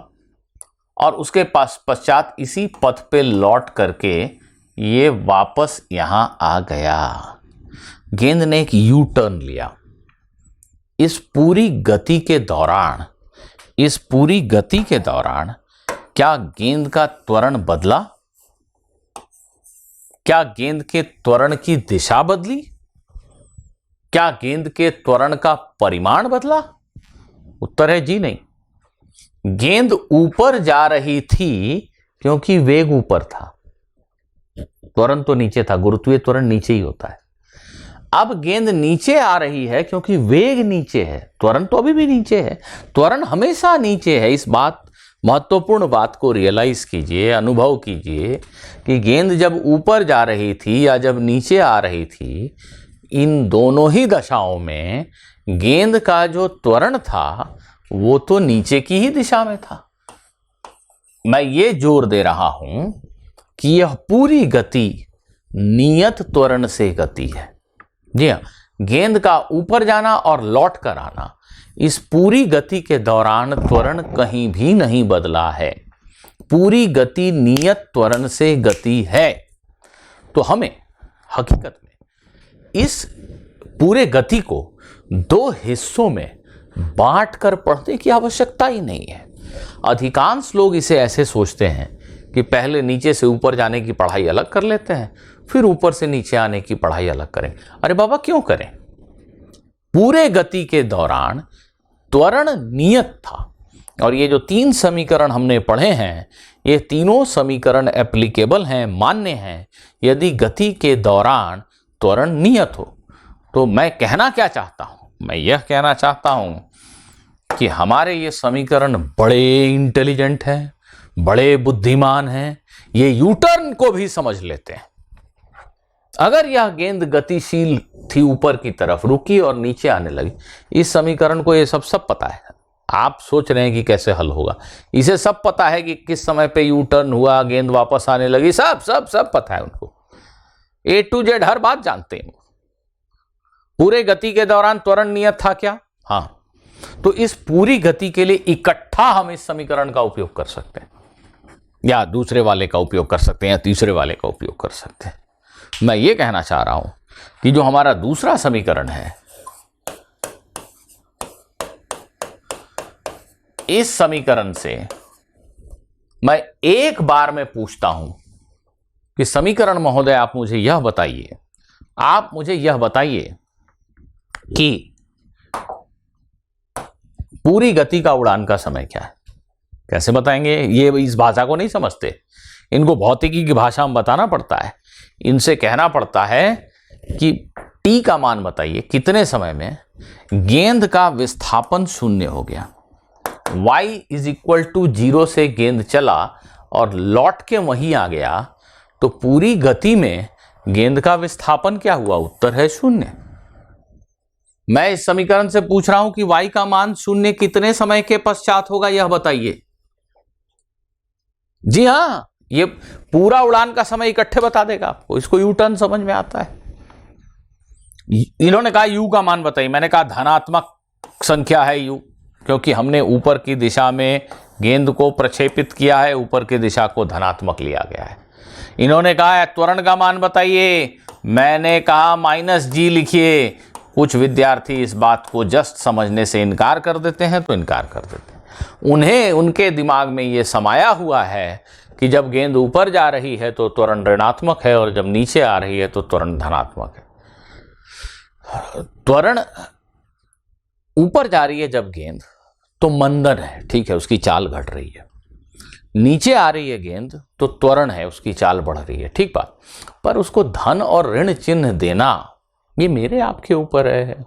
S1: और उसके पश्चात इसी पथ पे लौट करके ये वापस यहां आ गया। गेंद ने एक यू टर्न लिया। इस पूरी गति के दौरान क्या गेंद का त्वरण बदला? क्या गेंद के त्वरण की दिशा बदली? क्या गेंद के त्वरण का परिमाण बदला? उत्तर है जी नहीं। गेंद ऊपर जा रही थी क्योंकि वेग ऊपर था, त्वरण तो नीचे था, गुरुत्वीय त्वरण नीचे ही होता है। अब गेंद नीचे आ रही है क्योंकि वेग नीचे है, त्वरण तो अभी भी नीचे है, त्वरण हमेशा नीचे है। इस बात, महत्वपूर्ण बात को रियलाइज कीजिए, अनुभव कीजिए कि गेंद जब ऊपर जा रही थी या जब नीचे आ रही थी, इन दोनों ही दशाओं में गेंद का जो त्वरण था वो तो नीचे की ही दिशा में था। मैं ये जोर दे रहा हूं कि यह पूरी गति नियत त्वरण से गति है। जी हाँ, गेंद का ऊपर जाना और लौट कर आना, इस पूरी गति के दौरान त्वरण कहीं भी नहीं बदला है। पूरी गति नियत त्वरण से गति है। तो हमें हकीकत में इस पूरे गति को दो हिस्सों में बांट कर पढ़ने की आवश्यकता ही नहीं है। अधिकांश लोग इसे ऐसे सोचते हैं कि पहले नीचे से ऊपर जाने की पढ़ाई अलग कर लेते हैं, फिर ऊपर से नीचे आने की पढ़ाई अलग करें। अरे बाबा, क्यों करें? पूरे गति के दौरान त्वरण नियत था। और ये जो 3 समीकरण हमने पढ़े हैं, ये तीनों समीकरण एप्लीकेबल हैं, मान्य हैं, यदि गति के दौरान त्वरण नियत हो। तो मैं कहना क्या चाहता हूं? मैं यह कहना चाहता हूं कि हमारे ये समीकरण बड़े इंटेलिजेंट हैं, बड़े बुद्धिमान हैं, ये यूटर्न को भी समझ लेते हैं। अगर यह गेंद गतिशील थी, ऊपर की तरफ रुकी और नीचे आने लगी, इस समीकरण को ये सब पता है। आप सोच रहे हैं कि कैसे हल होगा, इसे सब पता है कि किस समय पे यू टर्न हुआ, गेंद वापस आने लगी, सब पता है उनको। A to Z हर बात जानते हैं। पूरे गति के दौरान त्वरण नियत था क्या? हाँ। तो इस पूरी गति के लिए इकट्ठा हम इस समीकरण का उपयोग कर सकते हैं, या दूसरे वाले का उपयोग कर सकते हैं, या तीसरे वाले का उपयोग कर सकते हैं। मैं ये कहना चाह रहा हूं कि जो हमारा दूसरा समीकरण है, इस समीकरण से मैं एक बार में पूछता हूं कि समीकरण महोदय आप मुझे यह बताइए, आप मुझे यह बताइए कि पूरी गति का उड़ान का समय क्या है? कैसे बताएंगे? ये इस भाषा को नहीं समझते, इनको भौतिकी की भाषा में बताना पड़ता है। इनसे कहना पड़ता है कि t का मान बताइए, कितने समय में गेंद का विस्थापन शून्य हो गया। y = 0 से गेंद चला और लौट के वहीं आ गया, तो पूरी गति में गेंद का विस्थापन क्या हुआ? उत्तर है 0। मैं इस समीकरण से पूछ रहा हूं कि y का मान 0 कितने समय के पश्चात होगा, यह बताइए। जी हां, ये पूरा उड़ान का समय इकट्ठे बता देगा आपको। इसको यू टर्न समझ में आता है। इन्होंने कहा u का मान बताइए, मैंने कहा धनात्मक संख्या है u, क्योंकि हमने ऊपर की दिशा में गेंद को प्रक्षेपित किया है, ऊपर की दिशा को धनात्मक लिया गया है। इन्होंने कहा त्वरण का मान बताइए, मैंने कहा -g लिखिए। कुछ विद्यार्थी इस बात को जस्ट समझने से इनकार कर देते हैं, तो इनकार कर देते हैं। उन्हें, उनके दिमाग में ये समाया हुआ है कि जब गेंद ऊपर जा रही है तो त्वरण ऋणात्मक है, और जब नीचे आ रही है तो त्वरण धनात्मक है। त्वरण ऊपर जा रही है जब गेंद, तो मंदन है, ठीक है, उसकी चाल घट रही है। नीचे आ रही है गेंद तो त्वरण है, उसकी चाल बढ़ रही है, ठीक बात। पर उसको धन और ऋण चिन्ह देना ये मेरे आपके ऊपर है।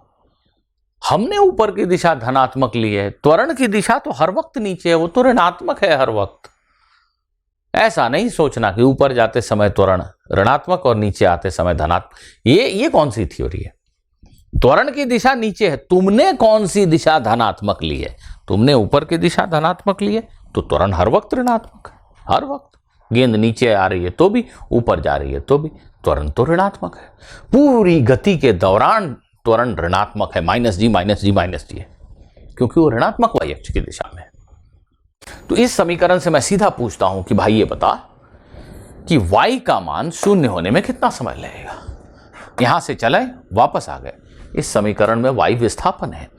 S1: हमने ऊपर की दिशा धनात्मक ली है, त्वरण की दिशा तो हर वक्त नीचे है, वो तो ऋणात्मक है हर वक्त। ऐसा नहीं सोचना कि ऊपर जाते समय त्वरण ऋणात्मक और नीचे आते समय धनात्मक। ये कौन सी थ्योरी है? त्वरण की दिशा नीचे है, तुमने कौन सी दिशा धनात्मक ली है? तुमने ऊपर की दिशा धनात्मक ली है, तो त्वरण हर वक्त ऋणात्मक है, हर वक्त। गेंद नीचे आ रही है तो भी, ऊपर जा रही है तो भी, त्वरण तो ऋणात्मक है। पूरी गति के दौरान त्वरण ऋणात्मक है, -g है, क्योंकि वो ऋणात्मक y अक्ष की दिशा में है। तो इस समीकरण से मैं सीधा पूछता हूं कि भाई ये बता कि y का मान 0 होने में कितना समय लगेगा। यहां से चले, वापस आ गए, इस समीकरण में y विस्थापन है,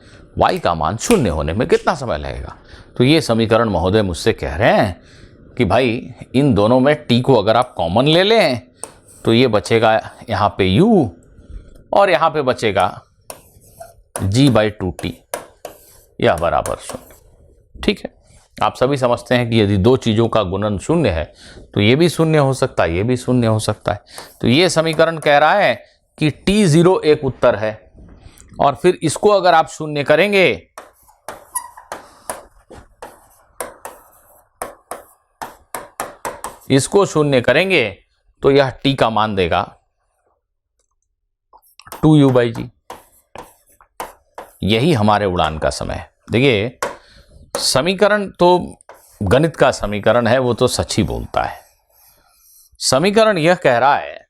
S1: y का मान 0 होने में कितना समय लगेगा। तो ये समीकरण महोदय मुझसे कह रहे हैं कि भाई इन दोनों में t को अगर आप कॉमन ले लें तो ये बचेगा यहाँ पे u, और यहाँ पे बचेगा g/2t, यह बराबर 0। ठीक है, आप सभी समझते हैं कि यदि दो चीज़ों का गुणन 0 है तो ये भी 0 हो सकता है, ये भी 0 हो सकता है। तो ये समीकरण कह रहा है कि T0 एक उत्तर है, और फिर इसको अगर आप शून्य करेंगे इसको शून्य करेंगे तो यह T का मान देगा 2u/g। यही हमारे उड़ान का समय है। देखिए, समीकरण तो गणित का समीकरण है, वो तो सच ही बोलता है। समीकरण यह कह रहा है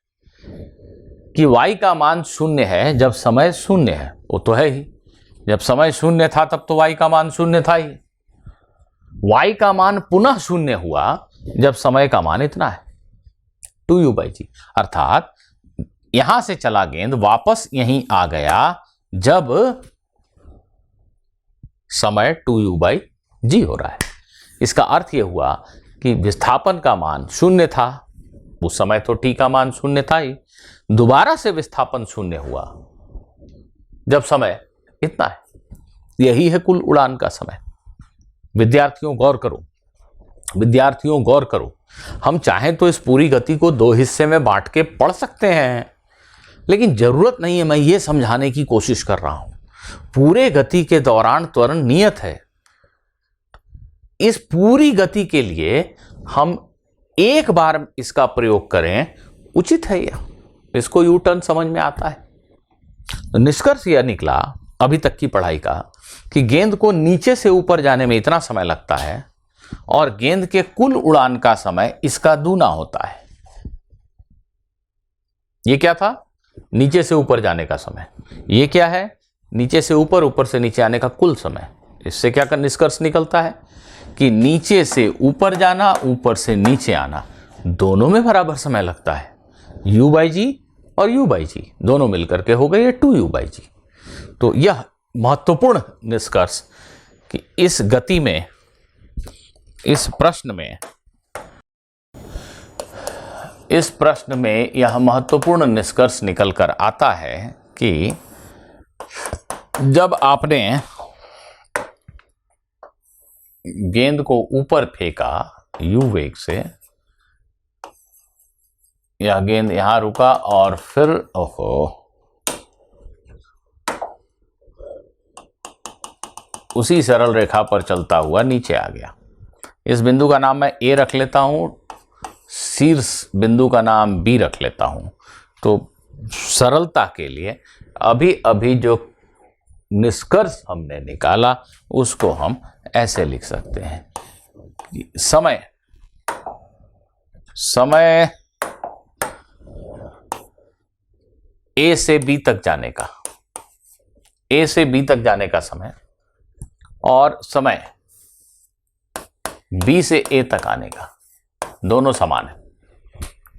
S1: कि y का मान शून्य है जब समय शून्य है, वो तो है ही। जब समय शून्य था तब तो y का मान शून्य था ही। y का मान पुनः शून्य हुआ जब समय का मान इतना है 2u/g, अर्थात यहां से चला गेंद वापस यहीं आ गया जब समय 2u/g हो रहा है। इसका अर्थ यह हुआ कि विस्थापन का मान शून्य था, उस समय तो t का मान शून्य था ही, दोबारा से विस्थापन शून्य हुआ जब समय इतना है। यही है कुल उड़ान का समय। विद्यार्थियों गौर करो, विद्यार्थियों गौर करो, हम चाहें तो इस पूरी गति को दो हिस्से में बांट के पढ़ सकते हैं, लेकिन जरूरत नहीं है। मैं ये समझाने की कोशिश कर रहा हूं, पूरे गति के दौरान त्वरण नियत है। इस पूरी गति के लिए हम एक बार इसका प्रयोग करें, उचित है यह, इसको यू टर्न समझ में आता है। तो निष्कर्ष यह निकला अभी तक की पढ़ाई का कि गेंद को नीचे से ऊपर जाने में इतना समय लगता है और गेंद के कुल उड़ान का समय इसका दूना होता है। यह क्या था? नीचे से ऊपर जाने का समय। यह क्या है? नीचे से ऊपर, ऊपर से नीचे आने का कुल समय। इससे क्या का निष्कर्ष निकलता है कि नीचे से ऊपर जाना, ऊपर से नीचे आना, दोनों में बराबर समय लगता है। u/g और u/g दोनों मिलकर के हो गए 2u/g। तो यह महत्वपूर्ण निष्कर्ष कि इस गति में, इस प्रश्न में यह महत्वपूर्ण निष्कर्ष निकल कर आता है कि जब आपने गेंद को ऊपर फेंका u वेग से, यह गेंद यहां रुका और फिर उसी सरल रेखा पर चलता हुआ नीचे आ गया। इस बिंदु का नाम मैं A रख लेता हूं, शीर्ष बिंदु का नाम B रख लेता हूं। तो सरलता के लिए अभी अभी जो निष्कर्ष हमने निकाला उसको हम ऐसे लिख सकते हैं कि समय A से B तक जाने का, A से B तक जाने का समय और समय B से A तक आने का, दोनों समान है।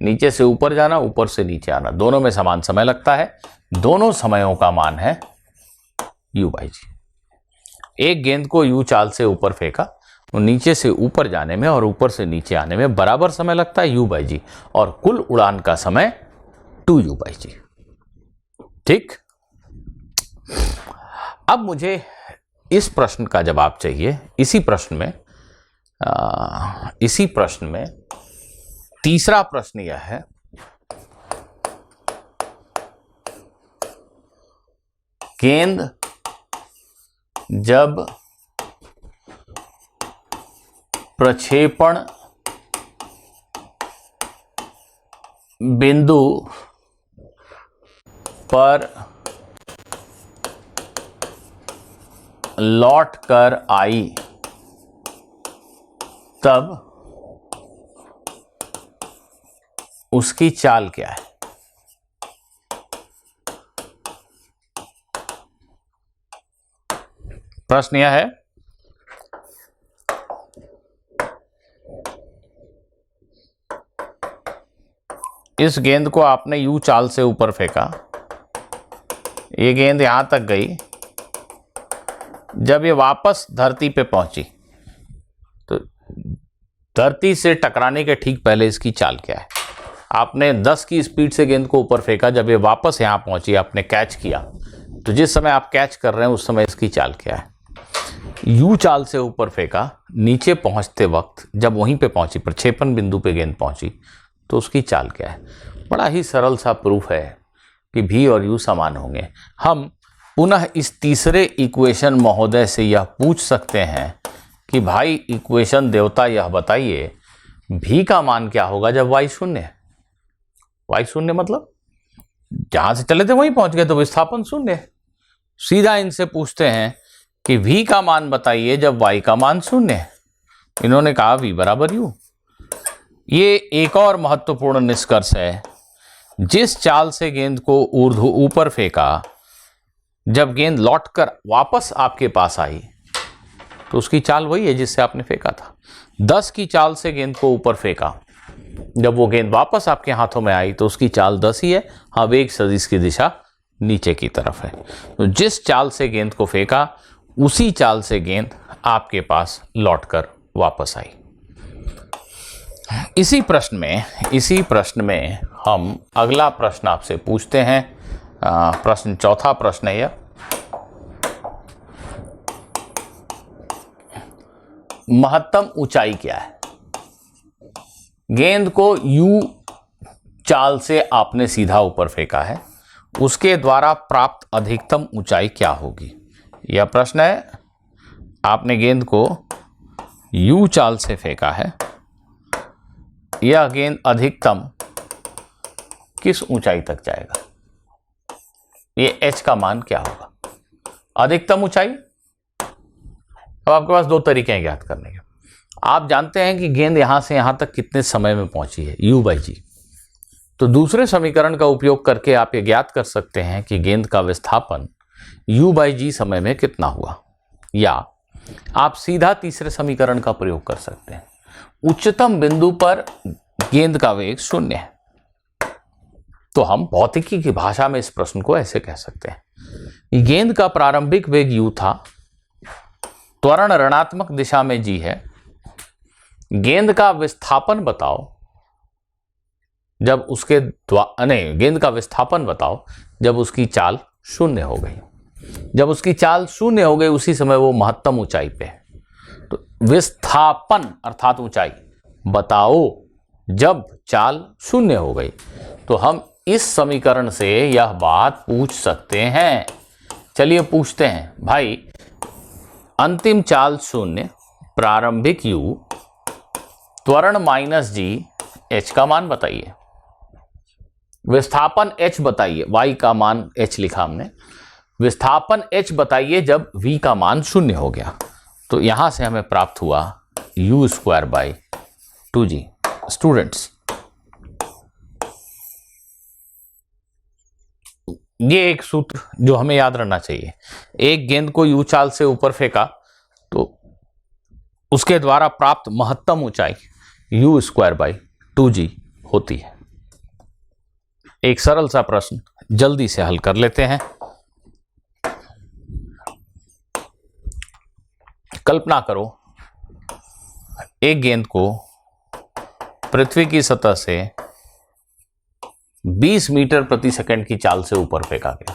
S1: नीचे से ऊपर जाना, ऊपर से नीचे आना, दोनों में समान समय लगता है। दोनों समयों का मान है u/g। एक गेंद को u चाल से ऊपर फेंका तो नीचे से ऊपर जाने में और ऊपर से नीचे आने में बराबर समय लगता है u/g, और कुल उड़ान का समय 2u/g। ठीक। अब मुझे इस प्रश्न का जवाब चाहिए। इसी प्रश्न में तीसरा प्रश्न यह है, गेंद जब प्रक्षेपण बिंदु पर लौट कर आई तब उसकी चाल क्या है? प्रश्न यह है, इस गेंद को आपने यू चाल से ऊपर फेंका, ये गेंद यहां तक गई, जब ये वापस धरती पे पहुंची तो धरती से टकराने के ठीक पहले इसकी चाल क्या है? आपने 10 की स्पीड से गेंद को ऊपर फेंका, जब ये वापस यहां पहुंची, आपने कैच किया, तो जिस समय आप कैच कर रहे हैं उस समय इसकी चाल क्या है? यू चाल से ऊपर फेंका, नीचे पहुंचते वक्त जब वहीं पे पहुंची, प्रक्षेपण बिंदु पे गेंद पहुंची, तो उसकी चाल क्या है? बड़ा ही सरल सा प्रूफ है कि v और u समान होंगे। हम पुनः इस तीसरे इक्वेशन महोदय से यह पूछ सकते हैं कि भाई इक्वेशन देवता यह बताइए v का मान क्या होगा जब y शून्य है। y शून्य मतलब जहां से चले थे वहीं पहुंच गए, तो विस्थापन शून्य है। सीधा इनसे पूछते हैं कि v का मान बताइए जब y का मान शून्य है। इन्होंने कहा v बराबर u। ये एक और महत्वपूर्ण निष्कर्ष है। जिस चाल से गेंद को ऊपर फेंका, जब गेंद लौटकर वापस आपके पास आई तो उसकी चाल वही है जिससे आपने फेंका था। 10 की चाल से गेंद को ऊपर फेंका, जब वो गेंद वापस आपके हाथों में आई तो उसकी चाल 10 ही है। हाँ, वेग सदिश की दिशा नीचे की तरफ है। तो जिस चाल से गेंद को फेंका उसी चाल से गेंद आपके पास लौटकर वापस आई। इसी प्रश्न में हम अगला प्रश्न आपसे पूछते हैं। प्रश्न चौथा प्रश्न है यह। महत्तम ऊंचाई क्या है? गेंद को U चाल से आपने सीधा ऊपर फेंका है, उसके द्वारा प्राप्त अधिकतम ऊंचाई क्या होगी? यह प्रश्न है। आपने गेंद को U चाल से फेंका है, यह गेंद अधिकतम किस ऊंचाई तक जाएगा? ये h का मान क्या होगा? अधिकतम ऊंचाई। अब आपके पास दो तरीके हैं ज्ञात करने के। आप जानते हैं कि गेंद यहां से यहां तक कितने समय में पहुंची है, u/g। तो दूसरे समीकरण का उपयोग करके आप ये ज्ञात कर सकते हैं कि गेंद का विस्थापन u/g समय में कितना हुआ। या आप सीधा तीसरे समीकरण का प्रयोग कर सकते हैं। उच्चतम बिंदु पर गेंद का वेग 0 है, तो हम भौतिकी की भाषा में इस प्रश्न को ऐसे कह सकते हैं। गेंद का प्रारंभिक वेग u था, त्वरण ऋणात्मक दिशा में g है। गेंद का विस्थापन बताओ जब उसके गेंद का विस्थापन बताओ जब उसकी चाल 0 हो गई। जब उसकी चाल 0 हो गई उसी समय वो महत्तम ऊंचाई पे है। तो विस्थापन अर्थात ऊंचाई बताओ जब चाल 0 हो गई। तो हम इस समीकरण से यह बात पूछ सकते हैं। चलिए पूछते हैं भाई, अंतिम चाल 0, प्रारंभिक u, त्वरण -g, h का मान बताइए। विस्थापन h बताइए, y का मान h लिखा हमने। विस्थापन h बताइए जब v का मान 0 हो गया। तो यहां से हमें प्राप्त हुआ u²/2g। स्टूडेंट्स, ये एक सूत्र जो हमें याद रखना चाहिए। एक गेंद को u चाल से ऊपर फेंका तो उसके द्वारा प्राप्त महत्तम ऊंचाई u²/2g होती है। एक सरल सा प्रश्न जल्दी से हल कर लेते हैं। कल्पना करो, एक गेंद को पृथ्वी की सतह से 20 मीटर प्रति सेकंड की चाल से ऊपर फेंका गया।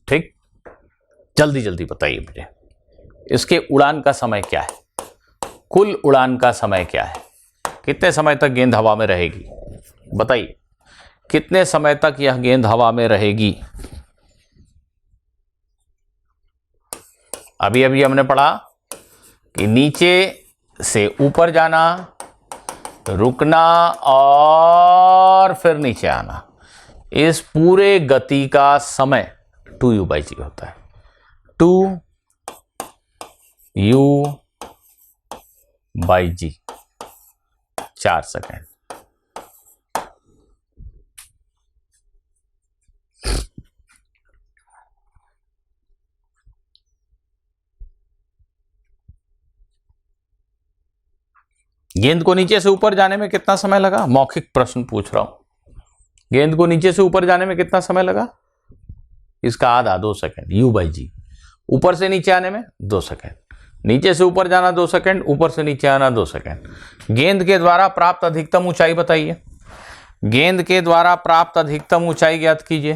S1: ठीक, जल्दी जल्दी बताइए मुझे, इसके उड़ान का समय क्या है? कुल उड़ान का समय क्या है? कितने समय तक गेंद हवा में रहेगी? बताइए, कितने समय तक यह गेंद हवा में रहेगी? अभी अभी हमने पढ़ा कि नीचे से ऊपर जाना, रुकना और फिर नीचे आना, इस पूरे गति का समय 2u/g होता है। 2u/g 4 second. गेंद को नीचे से ऊपर जाने में कितना समय लगा? मौखिक प्रश्न पूछ रहा हूं। गेंद को नीचे से ऊपर जाने में कितना समय लगा? इसका आधा, 2 सेकेंड, u/g। ऊपर से नीचे आने में 2 सेकेंड, नीचे से ऊपर जाना 2 सेकेंड, ऊपर से नीचे आना 2 सेकेंड। गेंद के द्वारा प्राप्त अधिकतम ऊंचाई बताइए। गेंद के द्वारा प्राप्त अधिकतम ऊंचाई ज्ञात कीजिए।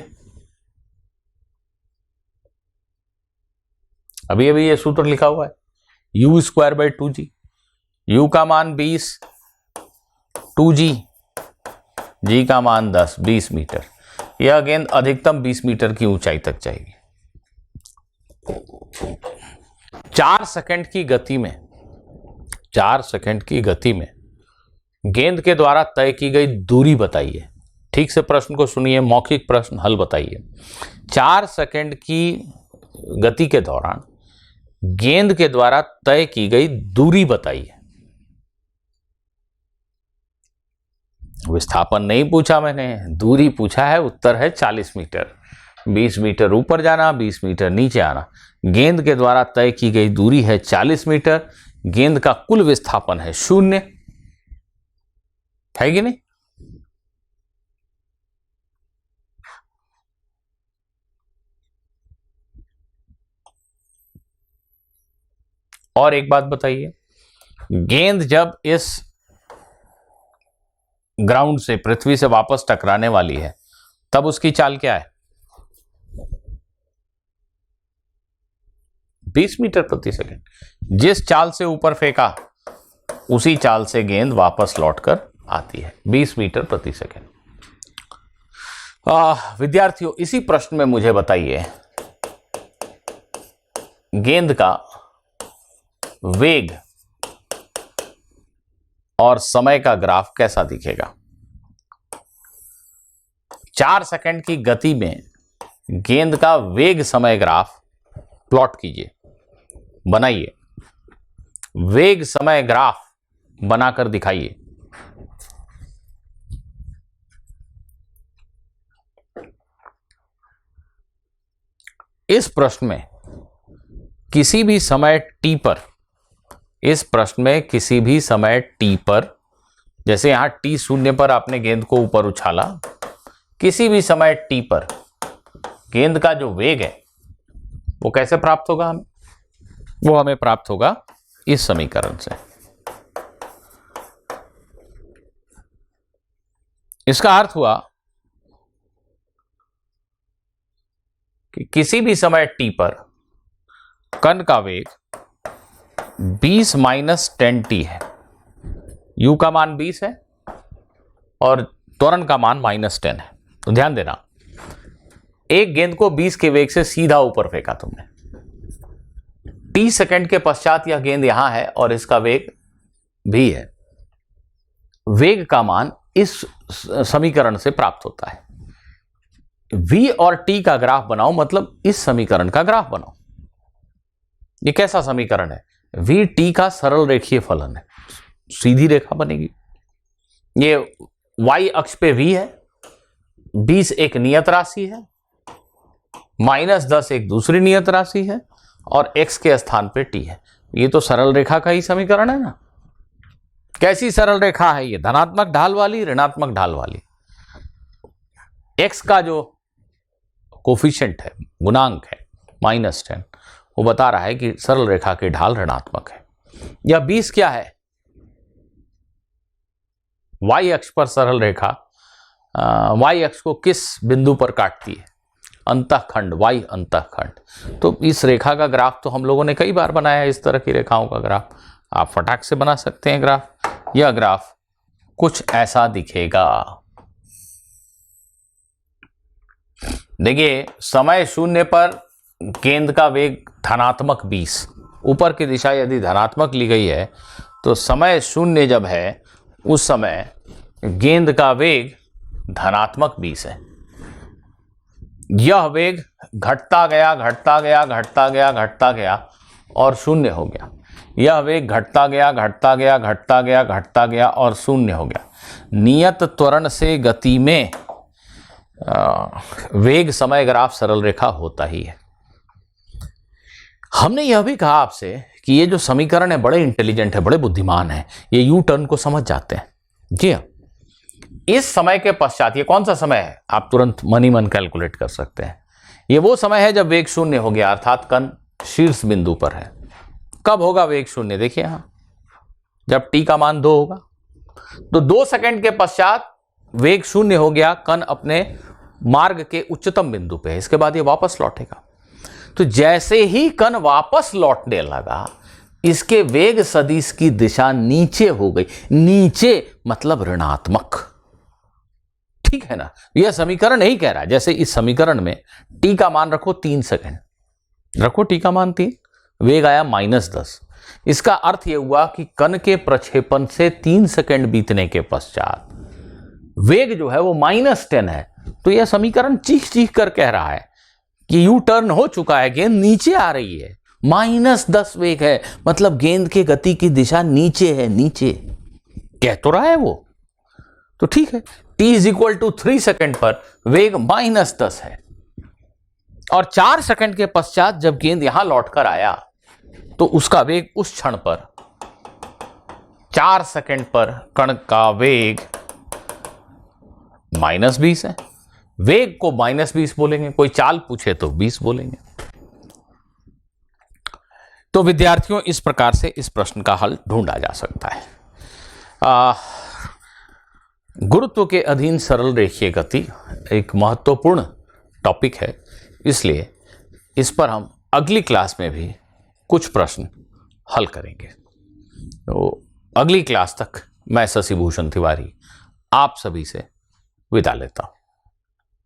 S1: अभी अभी ये सूत्र लिखा हुआ है, u²/2g। u का मान 20, 2g जी का मान 10, 20 मीटर। यह गेंद अधिकतम 20 मीटर की ऊंचाई तक जाएगी। 4 सेकंड की गति में 4 सेकंड की गति में गेंद के द्वारा तय की गई दूरी बताइए। ठीक से प्रश्न को सुनिए, मौखिक प्रश्न हल बताइए। 4 सेकंड की गति के दौरान गेंद के द्वारा तय की गई दूरी बताइए। विस्थापन नहीं पूछा मैंने, दूरी पूछा है। उत्तर है 40 मीटर। 20 मीटर ऊपर जाना, 20 मीटर नीचे आना। गेंद के द्वारा तय की गई दूरी है 40 मीटर। गेंद का कुल विस्थापन है 0, है कि नहीं? और एक बात बताइए, गेंद जब इस ग्राउंड से, पृथ्वी से वापस टकराने वाली है, तब उसकी चाल क्या है? 20 मीटर प्रति सेकंड। जिस चाल से ऊपर फेंका उसी चाल से गेंद वापस लौटकर आती है, 20 मीटर प्रति सेकंड। विद्यार्थियों, इसी प्रश्न में मुझे बताइए, गेंद का वेग और समय का ग्राफ कैसा दिखेगा? 4 सेकंड की गति में गेंद का वेग समय ग्राफ प्लॉट कीजिए, बनाइए। वेग समय ग्राफ बनाकर दिखाइए। इस प्रश्न में किसी भी समय t पर, इस प्रश्न में किसी भी समय t पर, जैसे यहां t 0 पर आपने गेंद को ऊपर उछाला, किसी भी समय t पर गेंद का जो वेग है वो कैसे प्राप्त होगा हमें? वो हमें प्राप्त होगा इस समीकरण से। इसका अर्थ हुआ कि किसी भी समय t पर कण का वेग 20 माइनस 10t है। u का मान 20 है और त्वरण का मान -10 है। तो ध्यान देना, एक गेंद को 20 के वेग से सीधा ऊपर फेंका तुमने। t सेकंड के पश्चात यह गेंद यहां है और इसका वेग भी है। वेग का मान इस समीकरण से प्राप्त होता है। v और t का ग्राफ बनाओ, मतलब इस समीकरण का ग्राफ बनाओ। ये कैसा समीकरण है? v t का सरल रेखीय फलन है, सीधी रेखा बनेगी। ये y अक्ष पे v है, 20 एक नियत राशि है, -10 एक दूसरी नियत राशि है और x के स्थान पे t है। ये तो सरल रेखा का ही समीकरण है ना। कैसी सरल रेखा है ये? धनात्मक ढाल वाली, ऋणात्मक ढाल वाली। x का जो कोफिशिएंट है, गुणांक है -10, वो बता रहा है कि सरल रेखा की ढाल ऋणात्मक है। यह 20 क्या है? y अक्ष पर सरल रेखा y अक्ष को किस बिंदु पर काटती है? अंतःखंड, y अंतःखंड। तो इस रेखा का ग्राफ तो हम लोगों ने कई बार बनाया है। इस तरह की रेखाओं का ग्राफ आप फटाक से बना सकते हैं। ग्राफ, यह ग्राफ कुछ ऐसा दिखेगा। देखिए, समय 0 पर गेंद का वेग धनात्मक 20, ऊपर की दिशा यदि धनात्मक ली गई है तो समय 0 जब है उस समय गेंद का वेग धनात्मक 20 है। यह वेग घटता गया, घटता गया, घटता गया, घटता गया और 0 हो गया। यह वेग घटता गया, घटता गया, घटता गया, घटता गया और 0 हो गया। नियत त्वरण से गति में वेग समय ग्राफ सरल रेखा होता ही है। हमने यह भी कहा आपसे कि ये जो समीकरण है बड़े इंटेलिजेंट है, बड़े बुद्धिमान है, ये यू टर्न को समझ जाते हैं। जी हाँ, इस समय के पश्चात, ये कौन सा समय है? आप तुरंत मन ही मन कैलकुलेट कर सकते हैं। ये वो समय है जब वेग 0 हो गया, अर्थात कण शीर्ष बिंदु पर है। कब होगा वेग 0? देखिए यहां, जब t का मान 2 होगा। तो 2 सेकंड के पश्चात वेग 0 हो गया, कण अपने मार्ग के उच्चतम बिंदु पे है। इसके बाद ये वापस लौटेगा। तो जैसे ही कण वापस लौटने लगा, इसके वेग सदिश की दिशा नीचे हो गई। नीचे मतलब ऋणात्मक। ठीक है ना। यह समीकरण यही कह रहा है, जैसे इस समीकरण में t का मान रखो 3 सेकंड, रखो t का मान 3, वेग आया -10। इसका अर्थ यह हुआ कि कण के प्रक्षेपण से 3 सेकंड बीतने के पश्चात वेग जो है वो -10 है। तो यह समीकरण चीख चीख कर कह रहा है कि यू टर्न हो चुका है, गेंद नीचे आ रही है, -10 वेग है, मतलब गेंद की गति की दिशा नीचे है, नीचे कह तो रहा है वो। तो ठीक है, t = 3 सेकंड पर वेग -10 है, और 4 सेकंड के पश्चात जब गेंद यहां लौटकर आया तो उसका वेग उस क्षण पर 4 सेकंड पर कण का वेग -20 है। वेग को -20 बोलेंगे, कोई चाल पूछे तो 20 बोलेंगे। तो विद्यार्थियों, इस प्रकार से इस प्रश्न का हल ढूंढा जा सकता है। गुरुत्व के अधीन सरल रेखीय गति एक महत्वपूर्ण टॉपिक है, इसलिए इस पर हम अगली क्लास में भी कुछ प्रश्न हल करेंगे। तो अगली क्लास तक मैं शशिभूषण तिवारी आप सभी से विदा लेता हूं।